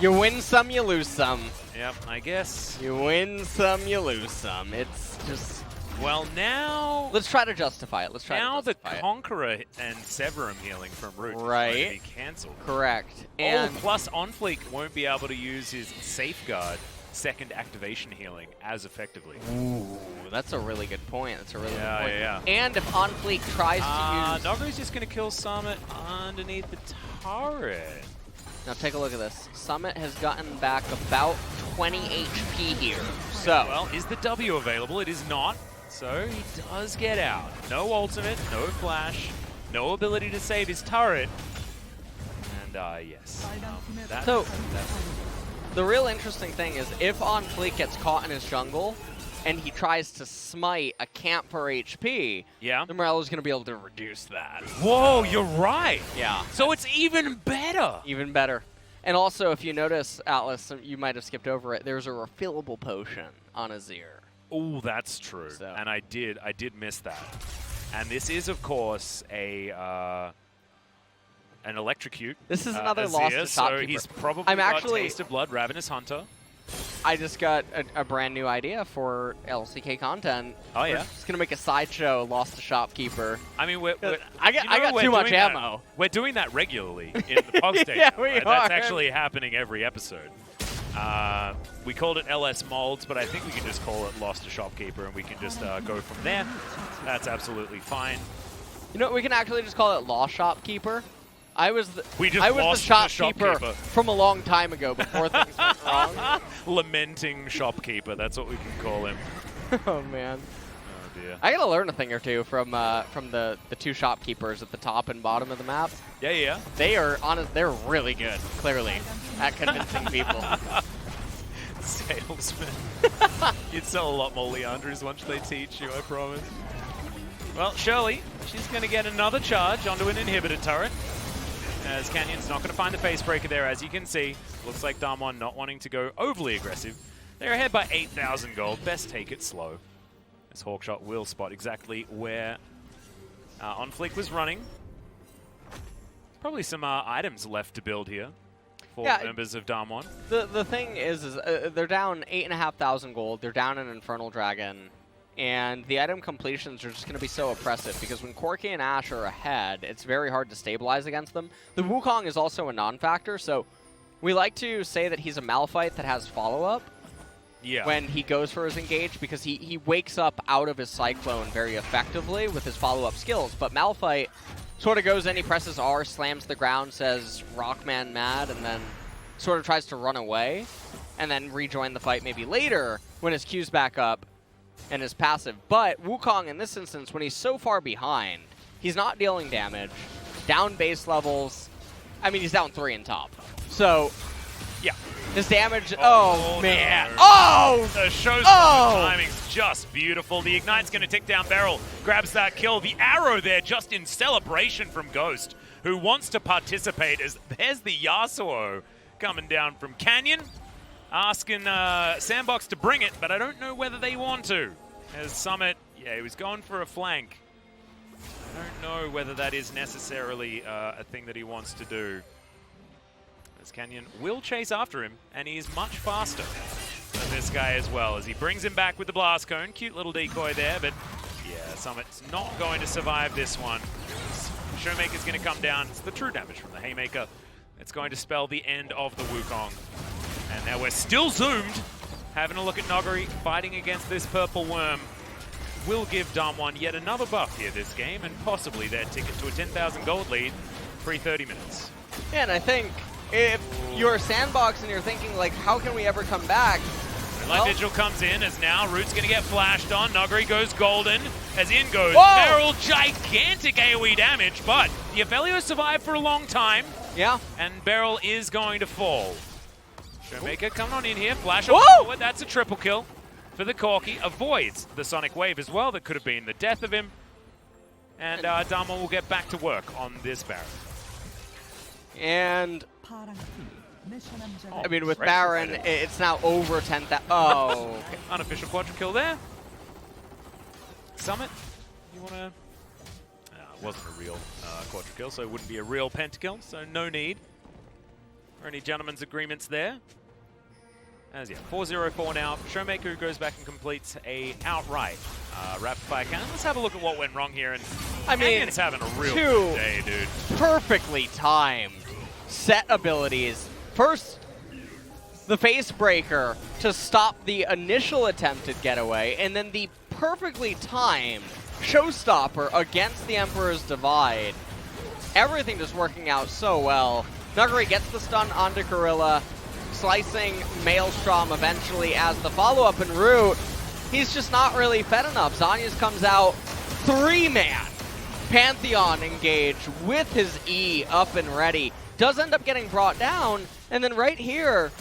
Speaker 4: You win some, you lose some.
Speaker 2: Yep, I guess.
Speaker 4: You win some, you lose some. It's just...
Speaker 2: Well, now...
Speaker 4: Let's try to justify it.
Speaker 2: Now the Conqueror and Severum healing from Root is going to be cancelled.
Speaker 4: Correct.
Speaker 2: And plus OnFleek won't be able to use his Safeguard second activation healing as effectively.
Speaker 4: Ooh, that's a really good point. That's a really good point.
Speaker 2: Yeah.
Speaker 4: And if OnFleek tries to use...
Speaker 2: Noguri's just going to kill Summit underneath the turret.
Speaker 4: Now take a look at this. Summit has gotten back about 20 HP here. So,
Speaker 2: well, is the W available? It is not. So he does get out. No ultimate, no flash, no ability to save his turret. And yes.
Speaker 4: The real interesting thing is if OnFleek gets caught in his jungle and he tries to smite a camp for HP, the Morello's going to be able to reduce that.
Speaker 2: Whoa, you're right.
Speaker 4: Yeah.
Speaker 2: So it's even better.
Speaker 4: Even better. And also, if you notice, Atlas, you might have skipped over it, there's a refillable potion on Azir.
Speaker 2: Oh, that's true.
Speaker 4: So.
Speaker 2: And I did miss that. And this is, of course, an electrocute.
Speaker 4: This is another
Speaker 2: Azir,
Speaker 4: loss to Shopkeeper.
Speaker 2: So he's probably got Taste of Blood, Ravenous Hunter.
Speaker 4: I just got a brand new idea for LCK content.
Speaker 2: Oh, yeah?
Speaker 4: We're just going to make a sideshow, Lost to Shopkeeper.
Speaker 2: I mean,
Speaker 4: I got too much ammo.
Speaker 2: We're doing that regularly in the Pog stage.
Speaker 4: Yeah,
Speaker 2: now,
Speaker 4: we
Speaker 2: right?
Speaker 4: are.
Speaker 2: That's actually happening every episode. We called it LS Molds, but I think we can just call it Lost to Shopkeeper, and we can just go from there. That's absolutely fine.
Speaker 4: You know, we can actually just call it Lost Shopkeeper. I was the
Speaker 2: lost
Speaker 4: shopkeeper from a long time ago before things went wrong.
Speaker 2: Lamenting shopkeeper, that's what we can call him.
Speaker 4: Oh man.
Speaker 2: Oh dear.
Speaker 4: I gotta learn a thing or two from the two shopkeepers at the top and bottom of the map.
Speaker 2: Yeah.
Speaker 4: They are they're really good, clearly, at convincing people.
Speaker 2: Salesman. You'd sell a lot more Leandros once they teach you, I promise. Well, Shirley, she's gonna get another charge onto an inhibitor turret. As Canyon's not going to find the face breaker there, as you can see. Looks like DAMWON not wanting to go overly aggressive. They're ahead by 8,000 gold. Best take it slow. As Hawkshot will spot exactly where OnFleek was running. Probably some items left to build here for members of DAMWON.
Speaker 4: The thing is they're down 8,500 gold. They're down an Infernal Dragon. And the item completions are just going to be so oppressive because when Corki and Ashe are ahead, it's very hard to stabilize against them. The Wukong is also a non-factor, so we like to say that he's a Malphite that has follow-up when he goes for his engage because he wakes up out of his Cyclone very effectively with his follow-up skills. But Malphite sort of goes in, he presses R, slams the ground, says Rockman mad, and then sort of tries to run away and then rejoin the fight maybe later when his Q's back up and his passive. But Wukong, in this instance, when he's so far behind, he's not dealing damage, down base levels. I mean, he's down 3 in top. So, yeah, his damage, oh man.
Speaker 2: No.
Speaker 4: Oh!
Speaker 2: The showstopper timing's just beautiful. The Ignite's going to tick down Beryl, grabs that kill. The arrow there just in celebration from Ghost, who wants to participate, as there's the Yasuo coming down from Canyon. Asking SANDBOX to bring it, but I don't know whether they want to. As Summit, yeah, he was going for a flank. I don't know whether that is necessarily a thing that he wants to do. As Canyon will chase after him, and he's much faster than this guy as well, as he brings him back with the Blast Cone. Cute little decoy there, but yeah, Summit's not going to survive this one. Showmaker's going to come down. It's the true damage from the Haymaker. It's going to spell the end of the Wukong. And now we're still zoomed. Having a look at Nogari fighting against this purple worm will give DAMWON yet another buff here this game, and possibly their ticket to a 10,000 gold lead pre 30 minutes.
Speaker 4: Yeah, and I think if you're SANDBOX and you're thinking, like, how can we ever come back?
Speaker 2: Light Vigil comes in, as now Root's going to get flashed on. Nogari goes golden, as in goes Beryl. Gigantic AoE damage, but the Aphelios survived for a long time.
Speaker 4: Yeah.
Speaker 2: And Beryl is going to fall. Showmaker coming on in here, flash forward, that's a triple kill for the Corki. Avoids the Sonic Wave as well, that could have been the death of him. And DAMWON will get back to work on this Baron.
Speaker 4: And, I mean, with Baron, it's now over 10,000. Oh, okay.
Speaker 2: Unofficial quadra kill there. Summit, you want to... it wasn't a real quadra kill, so it wouldn't be a real pentakill, so no need for any gentlemen's agreements there. As yeah, 4-0-4 now. Showmaker goes back and completes a outright rapid fire cannon. Let's have a look at what went wrong here. And I mean, Canyon's having a real good day, dude.
Speaker 4: Perfectly timed set abilities. First, the face breaker to stop the initial attempted getaway, and then the perfectly timed showstopper against the Emperor's Divide. Everything just working out so well. Nuggery gets the stun onto Gorilla, slicing Maelstrom eventually as the follow-up in Root. He's just not really fed enough. Zanyas comes out, 3-man Pantheon engage with his E up and ready. Does end up getting brought down, and then right here,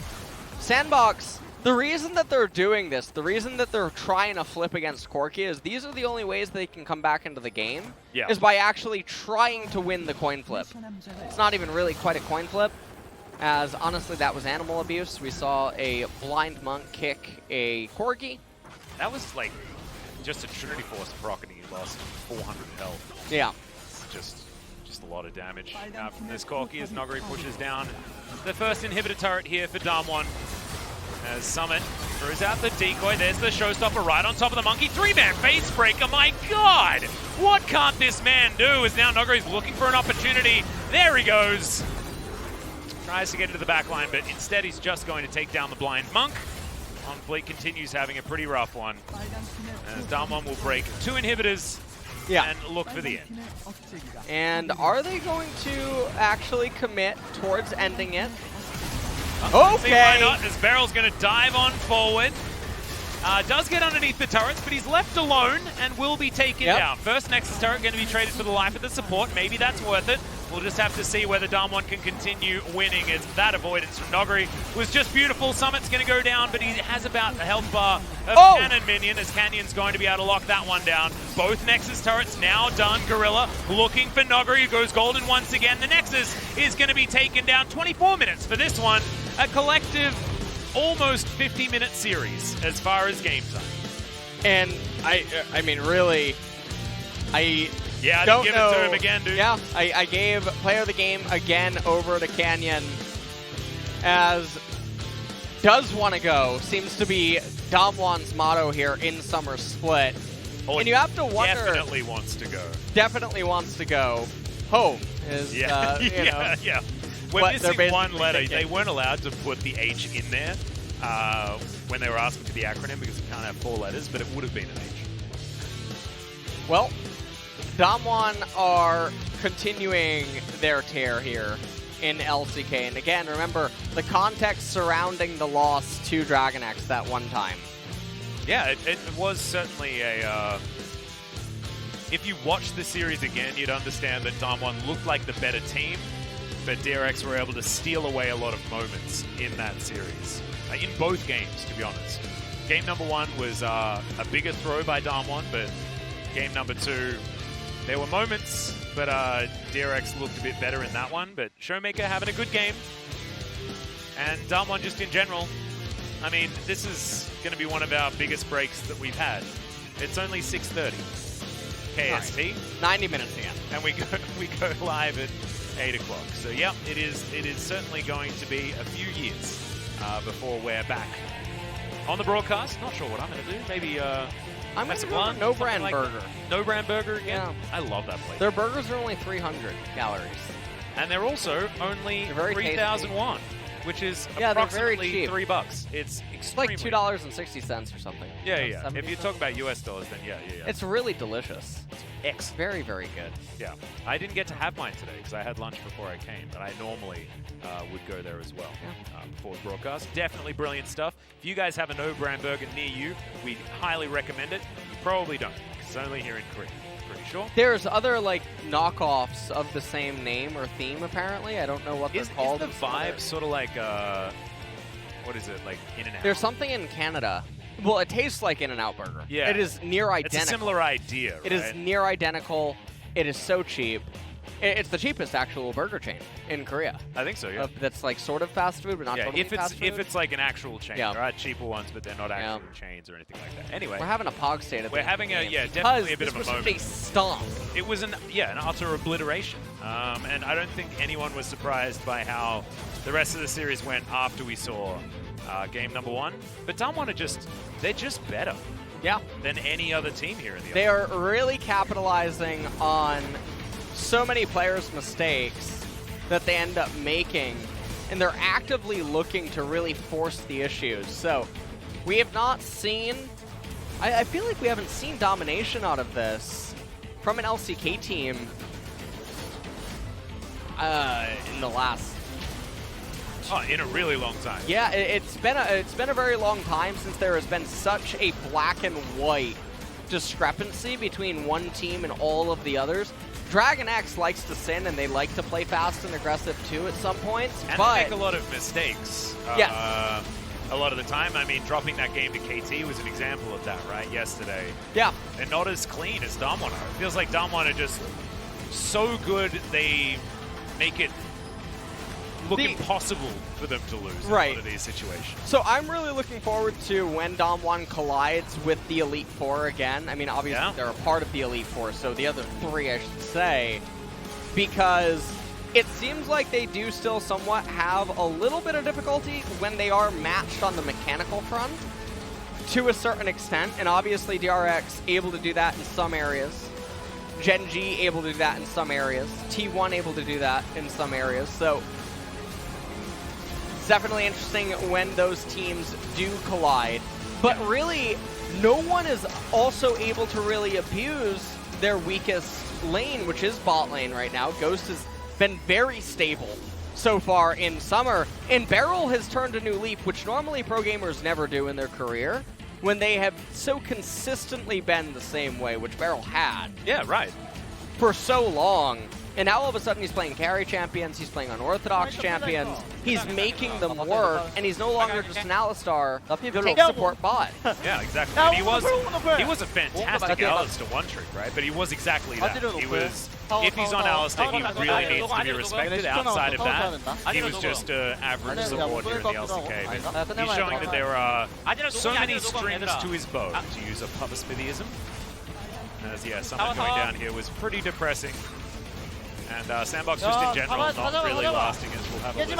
Speaker 4: SANDBOX, the reason that they're doing this, the reason that they're trying to flip against Corki is these are the only ways they can come back into the game, is by actually trying to win the coin flip. It's not even really quite a coin flip, as honestly that was animal abuse. We saw a blind monk kick a Corgi.
Speaker 2: That was like just a Trinity Force proc, and he lost 400 health.
Speaker 4: Yeah.
Speaker 2: It's just a lot of damage from this Corki as Nogari pushes down the first inhibitor turret here for DAMWON. As Summit throws out the decoy, there's the showstopper right on top of the monkey. 3-man face breaker, my god! What can't this man do? As now Nogari's looking for an opportunity. There he goes. Tries to get into the back line, but instead he's just going to take down the blind monk. On Fleet continues having a pretty rough one. As DAMWON will break 2 inhibitors and look for the end.
Speaker 4: And are they going to actually commit towards ending it? Okay.
Speaker 2: Why not? As Beryl's going to dive on forward. Does get underneath the turrets, but he's left alone and will be taken down. First Nexus turret going to be traded for the life of the support. Maybe that's worth it. We'll just have to see whether DAMWON can continue winning. As that avoidance from Noguri was just beautiful. Summit's going to go down, but he has about a health bar of Cannon Minion, as Canyon's going to be able to lock that one down. Both Nexus turrets now done. Gorilla looking for Noguri, who goes golden once again. The Nexus is going to be taken down. 24 minutes for this one. A collective almost 50-minute series as far as game time.
Speaker 4: And I mean, really, I
Speaker 2: don't give
Speaker 4: know.
Speaker 2: It to him again, dude.
Speaker 4: Yeah, I gave player of the game again over to Canyon, as does want to go. Seems to be DAMWON's motto here in Summer Split.
Speaker 2: Oh,
Speaker 4: and you have to wonder.
Speaker 2: Definitely wants to go.
Speaker 4: Definitely wants to go. Home is, you know.
Speaker 2: Yeah. We're
Speaker 4: What
Speaker 2: missing
Speaker 4: they're
Speaker 2: one letter.
Speaker 4: thinking.
Speaker 2: They weren't allowed to put the H in there when they were asking for the acronym because it can't have 4 letters, but it would have been an H.
Speaker 4: Well, DAMWON are continuing their tear here in LCK. And again, remember the context surrounding the loss to DragonX that one time.
Speaker 2: Yeah, it was certainly a... if you watch the series again, you'd understand that DAMWON looked like the better team, but DRX were able to steal away a lot of moments in that series. In both games, to be honest. Game number 1 was a bigger throw by DAMWON, but game number 2, there were moments, but DRX looked a bit better in that one. But Showmaker having a good game. And DAMWON just in general. I mean, this is going to be one of our biggest breaks that we've had. It's only 6:30 KST.
Speaker 4: 90 minutes again.
Speaker 2: And we go live at 8 o'clock. So yeah, it is certainly going to be a few years before we're back on the broadcast. Not sure what I'm going to do. Maybe
Speaker 4: I'm
Speaker 2: have
Speaker 4: going
Speaker 2: some
Speaker 4: to
Speaker 2: lunch,
Speaker 4: No
Speaker 2: something
Speaker 4: Brand
Speaker 2: like
Speaker 4: Burger.
Speaker 2: No Brand Burger again?
Speaker 4: Yeah.
Speaker 2: I love that place.
Speaker 4: Their burgers are only 300 calories.
Speaker 2: And they're also only
Speaker 4: They're very
Speaker 2: 3,000 won, which is
Speaker 4: Yeah, they're very
Speaker 2: approximately
Speaker 4: cheap.
Speaker 2: $3. It's
Speaker 4: It's like
Speaker 2: extremely
Speaker 4: $2.60 or something.
Speaker 2: Yeah.
Speaker 4: 70
Speaker 2: If you talk about US dollars, then yeah.
Speaker 4: It's really delicious.
Speaker 2: X.
Speaker 4: Very, very good.
Speaker 2: Yeah. I didn't get to have mine today because I had lunch before I came, but I normally would go there as well before the broadcast. Definitely brilliant stuff. If you guys have a No Brand Burger near you, we highly recommend it. You probably don't. It's only here in Korea. Pretty sure.
Speaker 4: There's other like knockoffs of the same name or theme apparently. I don't know what they're called.
Speaker 2: Is the vibe sort of like what is it, like In-N-Out?
Speaker 4: There's something in Canada. Well, it tastes like In-N-Out Burger.
Speaker 2: Yeah.
Speaker 4: It is near identical.
Speaker 2: It's a similar idea, right?
Speaker 4: It is near identical. It is so cheap. It's the cheapest actual burger chain in Korea.
Speaker 2: I think so, yeah.
Speaker 4: That's like sort of fast food, but not
Speaker 2: Yeah,
Speaker 4: totally fast food.
Speaker 2: if it's like an actual chain.
Speaker 4: Yeah.
Speaker 2: There are cheaper ones, but they're not actual chains or anything like that. Anyway.
Speaker 4: We're having a pog state at the
Speaker 2: We're
Speaker 4: end of
Speaker 2: having
Speaker 4: the
Speaker 2: a,
Speaker 4: game
Speaker 2: yeah,
Speaker 4: because
Speaker 2: definitely a bit of a
Speaker 4: this
Speaker 2: moment.
Speaker 4: was a stomp.
Speaker 2: It was an utter obliteration. And I don't think anyone was surprised by how the rest of the series went after we saw game number 1. But DAMWON they're just better than any other team here in the
Speaker 4: They are really capitalizing on so many players' mistakes that they end up making, and they're actively looking to really force the issues. So we have not seen, I feel like we haven't seen domination out of this from an LCK team in the last.
Speaker 2: in a really long time.
Speaker 4: Yeah, it's been a very long time since there has been such a black and white discrepancy between one team and all of the others. DragonX likes to sin, and they like to play fast and aggressive too at some points.
Speaker 2: And
Speaker 4: but
Speaker 2: they make a lot of mistakes.
Speaker 4: Yes.
Speaker 2: A lot of the time. I mean, dropping that game to KT was an example of that, right? Yesterday.
Speaker 4: yeah,
Speaker 2: And not as clean as DAMWON are. It feels like DAMWON are just so good they make it look impossible for them to lose in a lot of these situations.
Speaker 4: So I'm really looking forward to when DAMWON collides with the Elite Four again. I mean, obviously they're a part of the Elite Four, so the other 3, I should say, because it seems like they do still somewhat have a little bit of difficulty when they are matched on the mechanical front to a certain extent, and obviously DRX able to do that in some areas. Gen G able to do that in some areas. T1 able to do that in some areas. So It's definitely interesting when those teams do collide. But really, no one is also able to really abuse their weakest lane, which is bot lane right now. Ghost has been very stable so far in Summer, and Beryl has turned a new leaf, which normally pro gamers never do in their career, when they have so consistently been the same way, which Beryl had.
Speaker 2: Yeah, right.
Speaker 4: For so long. And now all of a sudden he's playing carry champions, he's playing unorthodox champions, he's making them work, and he's no longer just an Alistar that'll support bot.
Speaker 2: Yeah, exactly. And he was a fantastic Alistar one-trick, right? But he was exactly that. He was, if he's on Alistar, he really needs to be respected. Outside of that, he was just an average support here in the LCK. He's showing that there are so many strings to his bow, to use a Puppersmithyism. As, yeah, something going down here was pretty depressing. And SANDBOX just in general not really lasting, as we'll have a listen.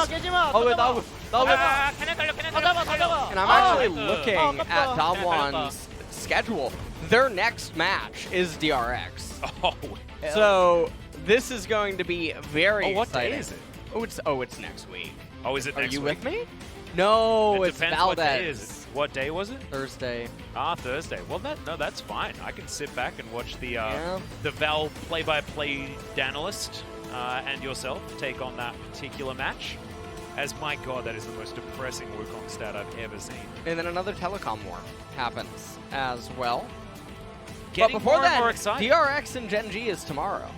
Speaker 4: And I'm actually looking at DAMWON's schedule. Their next match is DRX.
Speaker 2: Oh,
Speaker 4: so this is going to be very
Speaker 2: what
Speaker 4: exciting.
Speaker 2: day is it?
Speaker 4: It's next week.
Speaker 2: Oh, is it next week?
Speaker 4: Are you with me? No, it's
Speaker 2: depends
Speaker 4: Valdez.
Speaker 2: what day is it. What day was it?
Speaker 4: Thursday.
Speaker 2: Ah, Thursday. Well, that's fine. I can sit back and watch the Val play-by-play analyst and yourself take on that particular match. As my god, that is the most depressing Wukong stat I've ever seen.
Speaker 4: And then another telecom war happens as well.
Speaker 2: Getting
Speaker 4: but before
Speaker 2: more and
Speaker 4: that,
Speaker 2: more exciting.
Speaker 4: DRX and Gen G is tomorrow.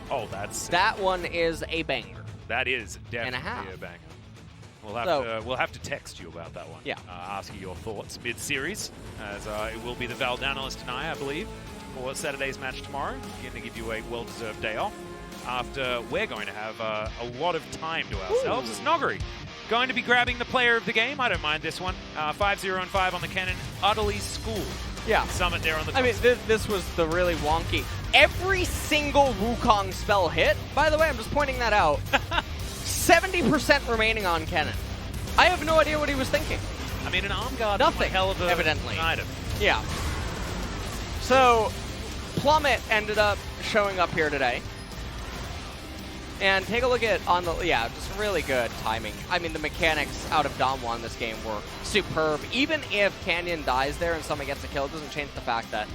Speaker 2: Oh, that's
Speaker 4: that one is a banger.
Speaker 2: That is definitely
Speaker 4: and
Speaker 2: a banger. We'll have to text you about that one.
Speaker 4: Yeah.
Speaker 2: Ask you your thoughts mid-series, as it will be the Val analyst and I believe, for Saturday's match tomorrow. Going to give you a well-deserved day off. After we're going to have a lot of time to ourselves. It's Noggery going to be grabbing the player of the game. I don't mind this one. 5-0-5 on the cannon. Utterly schooled.
Speaker 4: Yeah.
Speaker 2: Summit there on the top.
Speaker 4: I mean, this was the really wonky. Every single Wukong spell hit, by the way, I'm just pointing that out, 70% remaining on Kennen. I have no idea what he was thinking.
Speaker 2: I mean, an arm guard
Speaker 4: Nothing,
Speaker 2: is a hell of a
Speaker 4: evidently.
Speaker 2: item.
Speaker 4: Yeah. So, Plummet ended up showing up here today. And take a look at just really good timing. I mean, the mechanics out of DAMWON in this game were superb. Even if Canyon dies there and someone gets a kill, it doesn't change the fact that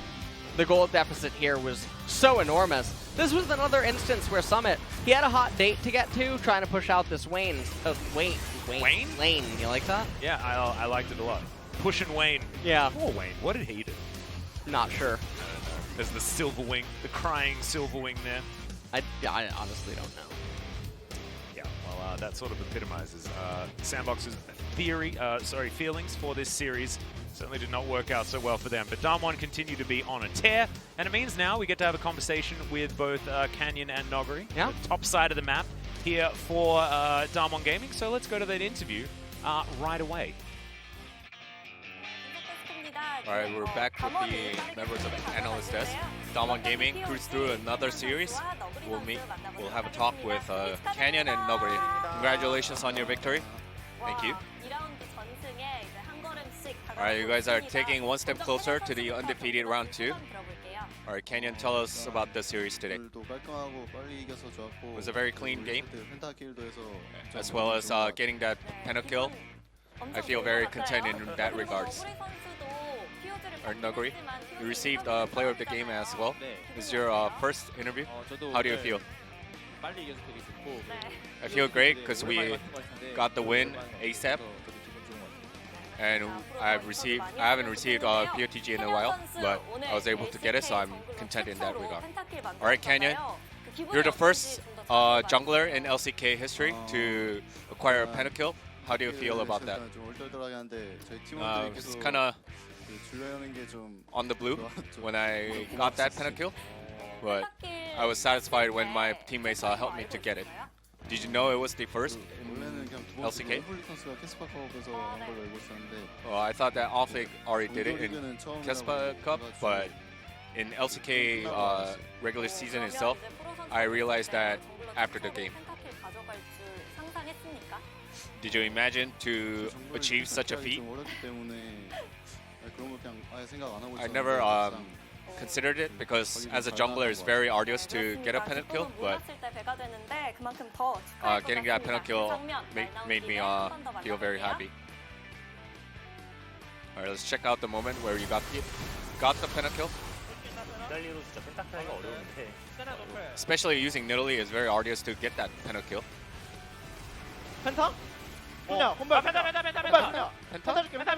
Speaker 4: the gold deficit here was so enormous. This was another instance where Summit, he had a hot date to get to, trying to push out this Wayne? Lane. You like that?
Speaker 2: Yeah, I liked it a lot. Pushing Wayne.
Speaker 4: Yeah.
Speaker 2: Poor Wayne. What did he do?
Speaker 4: Not sure.
Speaker 2: I don't know. There's the silver wing, the crying silver wing there.
Speaker 4: I honestly don't know.
Speaker 2: Yeah, well, that sort of epitomizes SANDBOX's feelings for this series. Certainly did not work out so well for them. But DAMWON continue to be on a tear, and it means now we get to have a conversation with both Canyon and Noggery.
Speaker 4: Yeah.
Speaker 2: The top side of the map here for DAMWON Gaming. So let's go to that interview right away.
Speaker 1: Alright, we're back with the members of the analyst desk. DWG Gaming cruise through another series. We'll have a talk with Canyon and Noggery. Congratulations on your victory. Thank you. Alright, you guys are taking one step closer to the undefeated round 2. Alright, Canyon, tell us about the series today. It was a very clean game, as well as getting that pentakill. I feel very content in that regards. Alright, Noggery, you received player of the game as well. This is your first interview. How do you feel? I feel great because we got the win ASAP. And I haven't received POTG in a while, but I was able to get it, so I'm content in that regard. Alright, Canyon, you're the first jungler in LCK history to acquire a pentakill. How do you feel about that? It's kind of on the blue when I got that pentakill, but I was satisfied when my teammates helped me to get it. Did you know it was the first in LCK? Well, I thought that Offig already did it in Kespa Cup, but in LCK regular season itself, I realized that after the game. Did you imagine to achieve such a feat? I never considered it because as a jungler it's very arduous to get a pentakill, but getting that pentakill made me feel very happy. All right, let's check out the moment where you got the pentakill. Especially using Nidalee is very arduous to get that pentakill.
Speaker 5: 펜타?
Speaker 6: 그냥 혼발
Speaker 2: 펜타.
Speaker 6: 펜타 줄게 펜타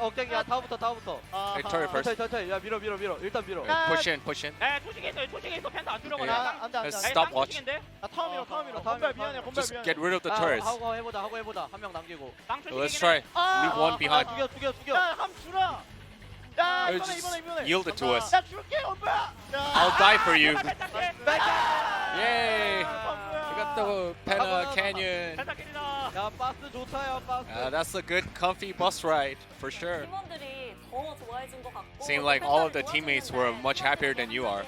Speaker 5: 억장이야. 다음부터.
Speaker 1: Hey, turret first.
Speaker 5: 천천히. 야, 밀어. 일단 밀어.
Speaker 1: Push in.
Speaker 2: 조식에 있어. 펜타 안 주려고.
Speaker 5: 안돼.
Speaker 1: Stop watch.
Speaker 6: 타워 밀어 혼발 미안해 혼발
Speaker 1: Just
Speaker 6: 미안해
Speaker 1: get rid of the turrets.
Speaker 5: 하고 해보자. 한 명 남기고.
Speaker 1: Let's try. Leave one behind.
Speaker 5: 죽여.
Speaker 6: 야함 주라 야
Speaker 1: Just
Speaker 6: 이번에
Speaker 1: yield it to us.
Speaker 6: 야 줄게 혼발
Speaker 1: I'll die for you.
Speaker 6: 아,
Speaker 1: Yay! We got the Pena Canyon.
Speaker 5: 야, 바스 좋다요, 바스.
Speaker 1: That's a good, comfy bus ride for sure.
Speaker 3: 팀원들이 더 좋아해준 것 같고.
Speaker 1: Seemed like all of the teammates were much happier than you are.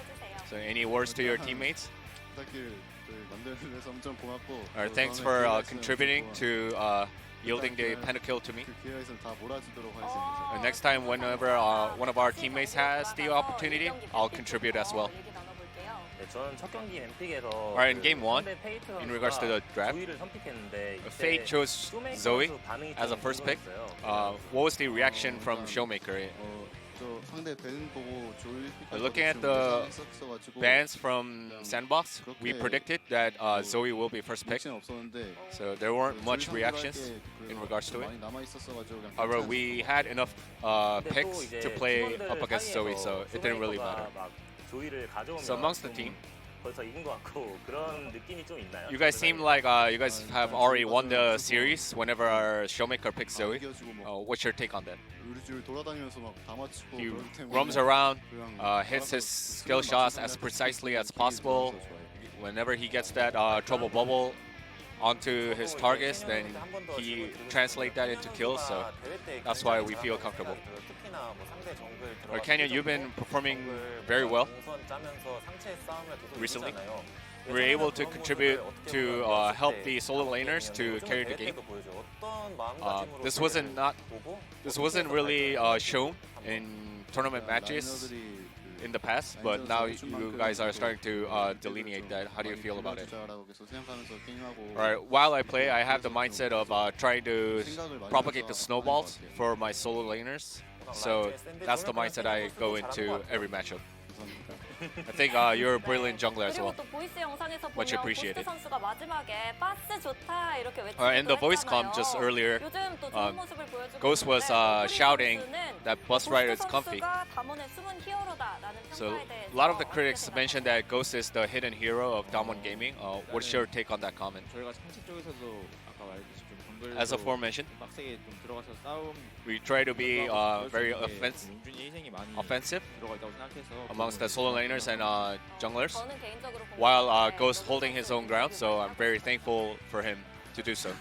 Speaker 1: So, any words to your teammates? Alright, thanks for contributing to yielding the pentakill to me. Next time, whenever one of our teammates has the opportunity, I'll contribute as well. Alright, in game 1, in regards to the draft, Fate chose Zoe as a first pick. What was the reaction from Showmaker? Looking at the bans from SANDBOX, we predicted that Zoe will be first pick. So there weren't much reactions in regards to it. However, we had enough picks to play up against Zoe, so it didn't really matter. So amongst the team, you guys seem like you guys have already won the series whenever our Showmaker picks Zoe. What's your take on that? He roams around, hits his skill shots as precisely as possible. Whenever he gets that trouble bubble onto his targets, then he translates that into kills, so that's why we feel comfortable. Canyon, you've been performing very well recently. We were able to contribute to help the solo laners to carry the game. This wasn't really shown in tournament matches in the past, but now you guys are starting to delineate that. How do you feel about it? Alright, while I play, I have the mindset of trying to propagate the snowballs for my solo laners. So that's the mindset I go into every matchup. I think you're a brilliant jungler as well. Much appreciated. And the voice comm just earlier, Ghost was shouting that bus rider is comfy. So a lot of the critics mentioned that Ghost is the hidden hero of DAMWON Gaming. What's your take on that comment? As aforementioned, we try to be very offensive amongst the solo laners and junglers, while Ghost holding his own ground, so I'm very thankful for him to do so.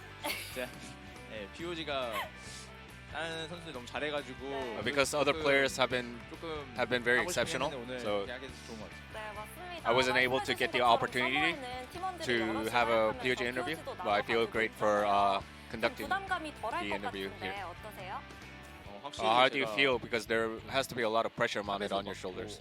Speaker 1: Because other players have been very exceptional, so I wasn't able to get the opportunity to have a POG interview, but I feel great for conducting the interview here. How do you feel? Because there has to be a lot of pressure mounted on your shoulders.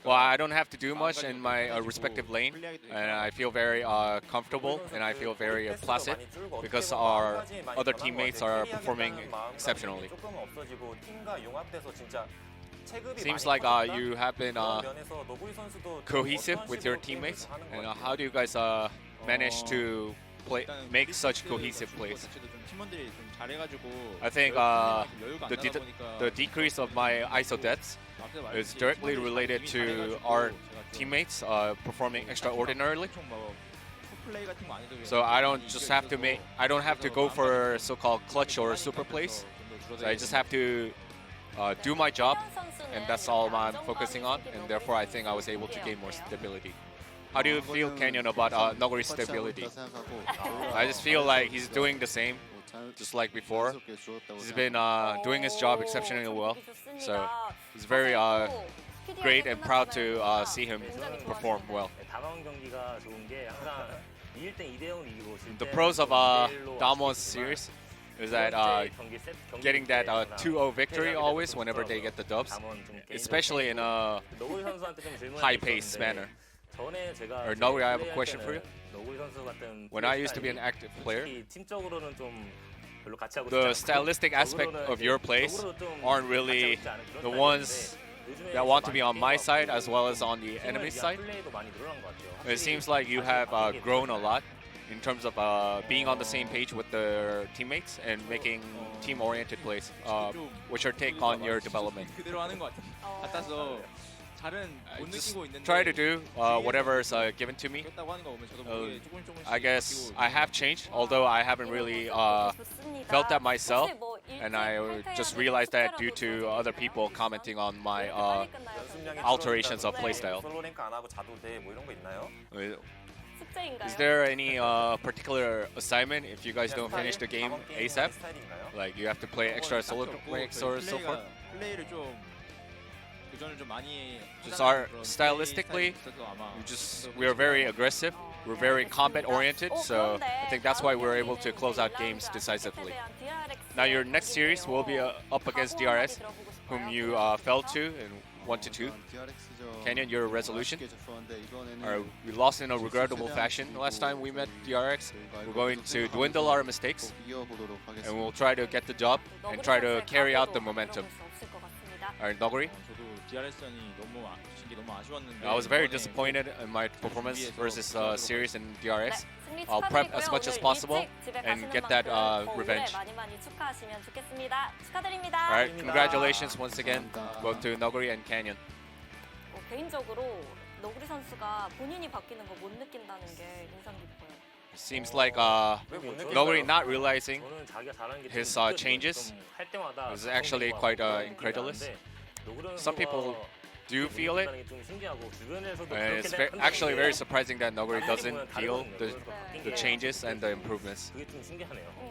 Speaker 1: Well, I don't have to do much in my respective lane, and I feel very comfortable and I feel very placid because our other teammates are performing exceptionally. Seems like you have been cohesive with your teammates, and how do you guys manage to make such cohesive plays? I think the decrease of my ISO deaths is directly related to our teammates performing extraordinarily. So I don't have to go for so-called clutch or super plays. So I just have to do my job, and that's all I'm focusing on, and therefore I think I was able to gain more stability. How do you feel, Canyon, about Nogori's stability? I just feel like he's doing the same, just like before. He's been doing his job exceptionally well, so it's very great and proud to see him perform well. The pros of DAMWON's series is that getting that 2-0 victory always whenever they get the dubs, especially in a high-paced manner. Or Noguri, I have a question for you. When I used to be an active player, the stylistic aspect of your plays aren't really the ones that want to be on my side as well as on the enemy side. It seems like you have grown a lot in terms of being on the same page with the teammates and making team-oriented plays. What's your take on your development?
Speaker 7: 그대로 하는 것 같아서 잘은 못
Speaker 1: Just
Speaker 7: 느끼고 있는데
Speaker 1: try to do whatever's given to me.
Speaker 7: 그랬다고 하는 거 보면 저도 모르게 조금씩
Speaker 1: I guess I have changed, although I haven't really felt that myself, and I just realized that due to other people commenting on my alterations of playstyle. Is there any particular assignment if you guys don't finish the game ASAP? Like you have to play extra solo ranks or so forth?
Speaker 7: 플레이를 좀 도전을 좀 많이
Speaker 1: Just our stylistically, we are very aggressive. We're very combat oriented, so I think that's why we're able to close out games decisively. Now your next series will be up against DRX, whom you fell to in 1-2. Canyon, your resolution? We lost in a regrettable fashion last time we met DRX. We're going to dwindle our mistakes, and we'll try to get the job and try to carry out the momentum. Alright, Noguri?
Speaker 7: 저도 DRS전이 너무 진 게 너무 아쉬웠는데
Speaker 1: I was very disappointed in my performance versus series in DRX. I'll prep as much as possible and get that revenge. Alright, congratulations once again both to Noguri and Canyon.
Speaker 3: 개인적으로 너구리 선수가 본인이 바뀌는 거 못 느낀다는 게 인상 깊어요.
Speaker 1: It seems like Noguri not realizing his changes is actually quite incredulous. Some people do feel it, and it's actually very surprising that Noguri doesn't feel the changes and the improvements.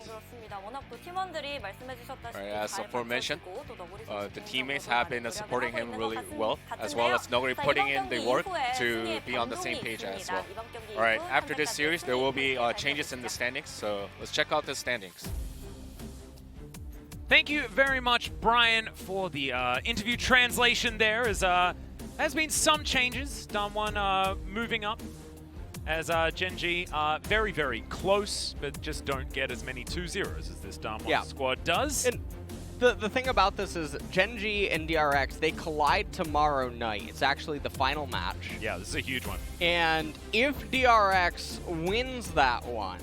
Speaker 3: 그렇습니다. 워낙 또 팀원들이 말씀해 주셨다시피
Speaker 1: Right, as
Speaker 3: 잘
Speaker 1: aforementioned,
Speaker 3: 받쳐주고 또 너구리
Speaker 1: the
Speaker 3: 선수도
Speaker 1: teammates
Speaker 3: 좋은
Speaker 1: have been
Speaker 3: 활약을
Speaker 1: supporting him
Speaker 3: 하고
Speaker 1: really
Speaker 3: 있는 것
Speaker 1: well, as well as Noguri
Speaker 3: 같은데요.
Speaker 1: putting
Speaker 3: 자,
Speaker 1: in the
Speaker 3: 이번
Speaker 1: work
Speaker 3: 경기
Speaker 1: to
Speaker 3: 이후에
Speaker 1: be on the
Speaker 3: 승리의
Speaker 1: same page as
Speaker 3: 변동이
Speaker 1: well.
Speaker 3: 있습니다. 이번 경기
Speaker 1: Alright,
Speaker 3: 이후
Speaker 1: after this
Speaker 3: 판단까지
Speaker 1: series, there will be
Speaker 3: 승리의
Speaker 1: changes in the
Speaker 3: 결과가
Speaker 1: standings, so let's check out the standings.
Speaker 2: Thank you very much, Brian, for the interview translation there. As has been some changes. DAMWON moving up as Gen.G very, very close, but just don't get as many 2-0s as this DAMWON squad does.
Speaker 4: And the thing about this is Gen.G and DRX, they collide tomorrow night. It's actually the final match.
Speaker 2: Yeah, this is a huge one.
Speaker 4: And if DRX wins that one,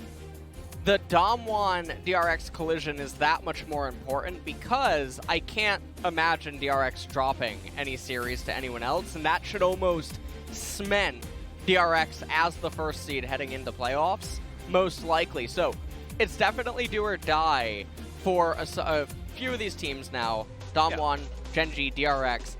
Speaker 4: the DAMWON DRX collision is that much more important because I can't imagine DRX dropping any series to anyone else, and that should almost cement DRX as the first seed heading into playoffs, most likely. So it's definitely do or die for a few of these teams now, DAMWON, Gen.G, DRX,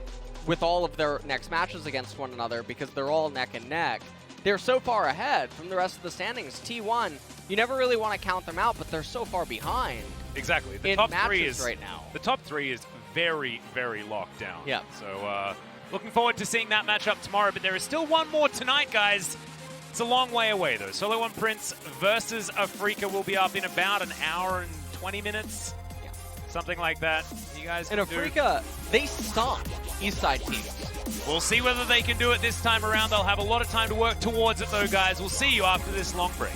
Speaker 4: with all of their next matches against one another because they're all neck and neck. They're so far ahead from the rest of the standings. T1, you never really want to count them out, but they're so far behind.
Speaker 2: Exactly. The
Speaker 4: in
Speaker 2: top
Speaker 4: matches
Speaker 2: three is
Speaker 4: right now.
Speaker 2: The top three is very, very locked down.
Speaker 4: Yeah.
Speaker 2: So looking forward to seeing that matchup tomorrow. But there is still one more tonight, guys. It's a long way away, though. Solo One Prince versus Afrika will be up in about an hour and 20 minutes.
Speaker 4: Yeah.
Speaker 2: Something like that. You guys
Speaker 4: And
Speaker 2: can do-
Speaker 4: Afrika, they stomped Eastside teams.
Speaker 2: We'll see whether they can do it this time around. They'll have a lot of time to work towards it, though, guys. We'll see you after this long break.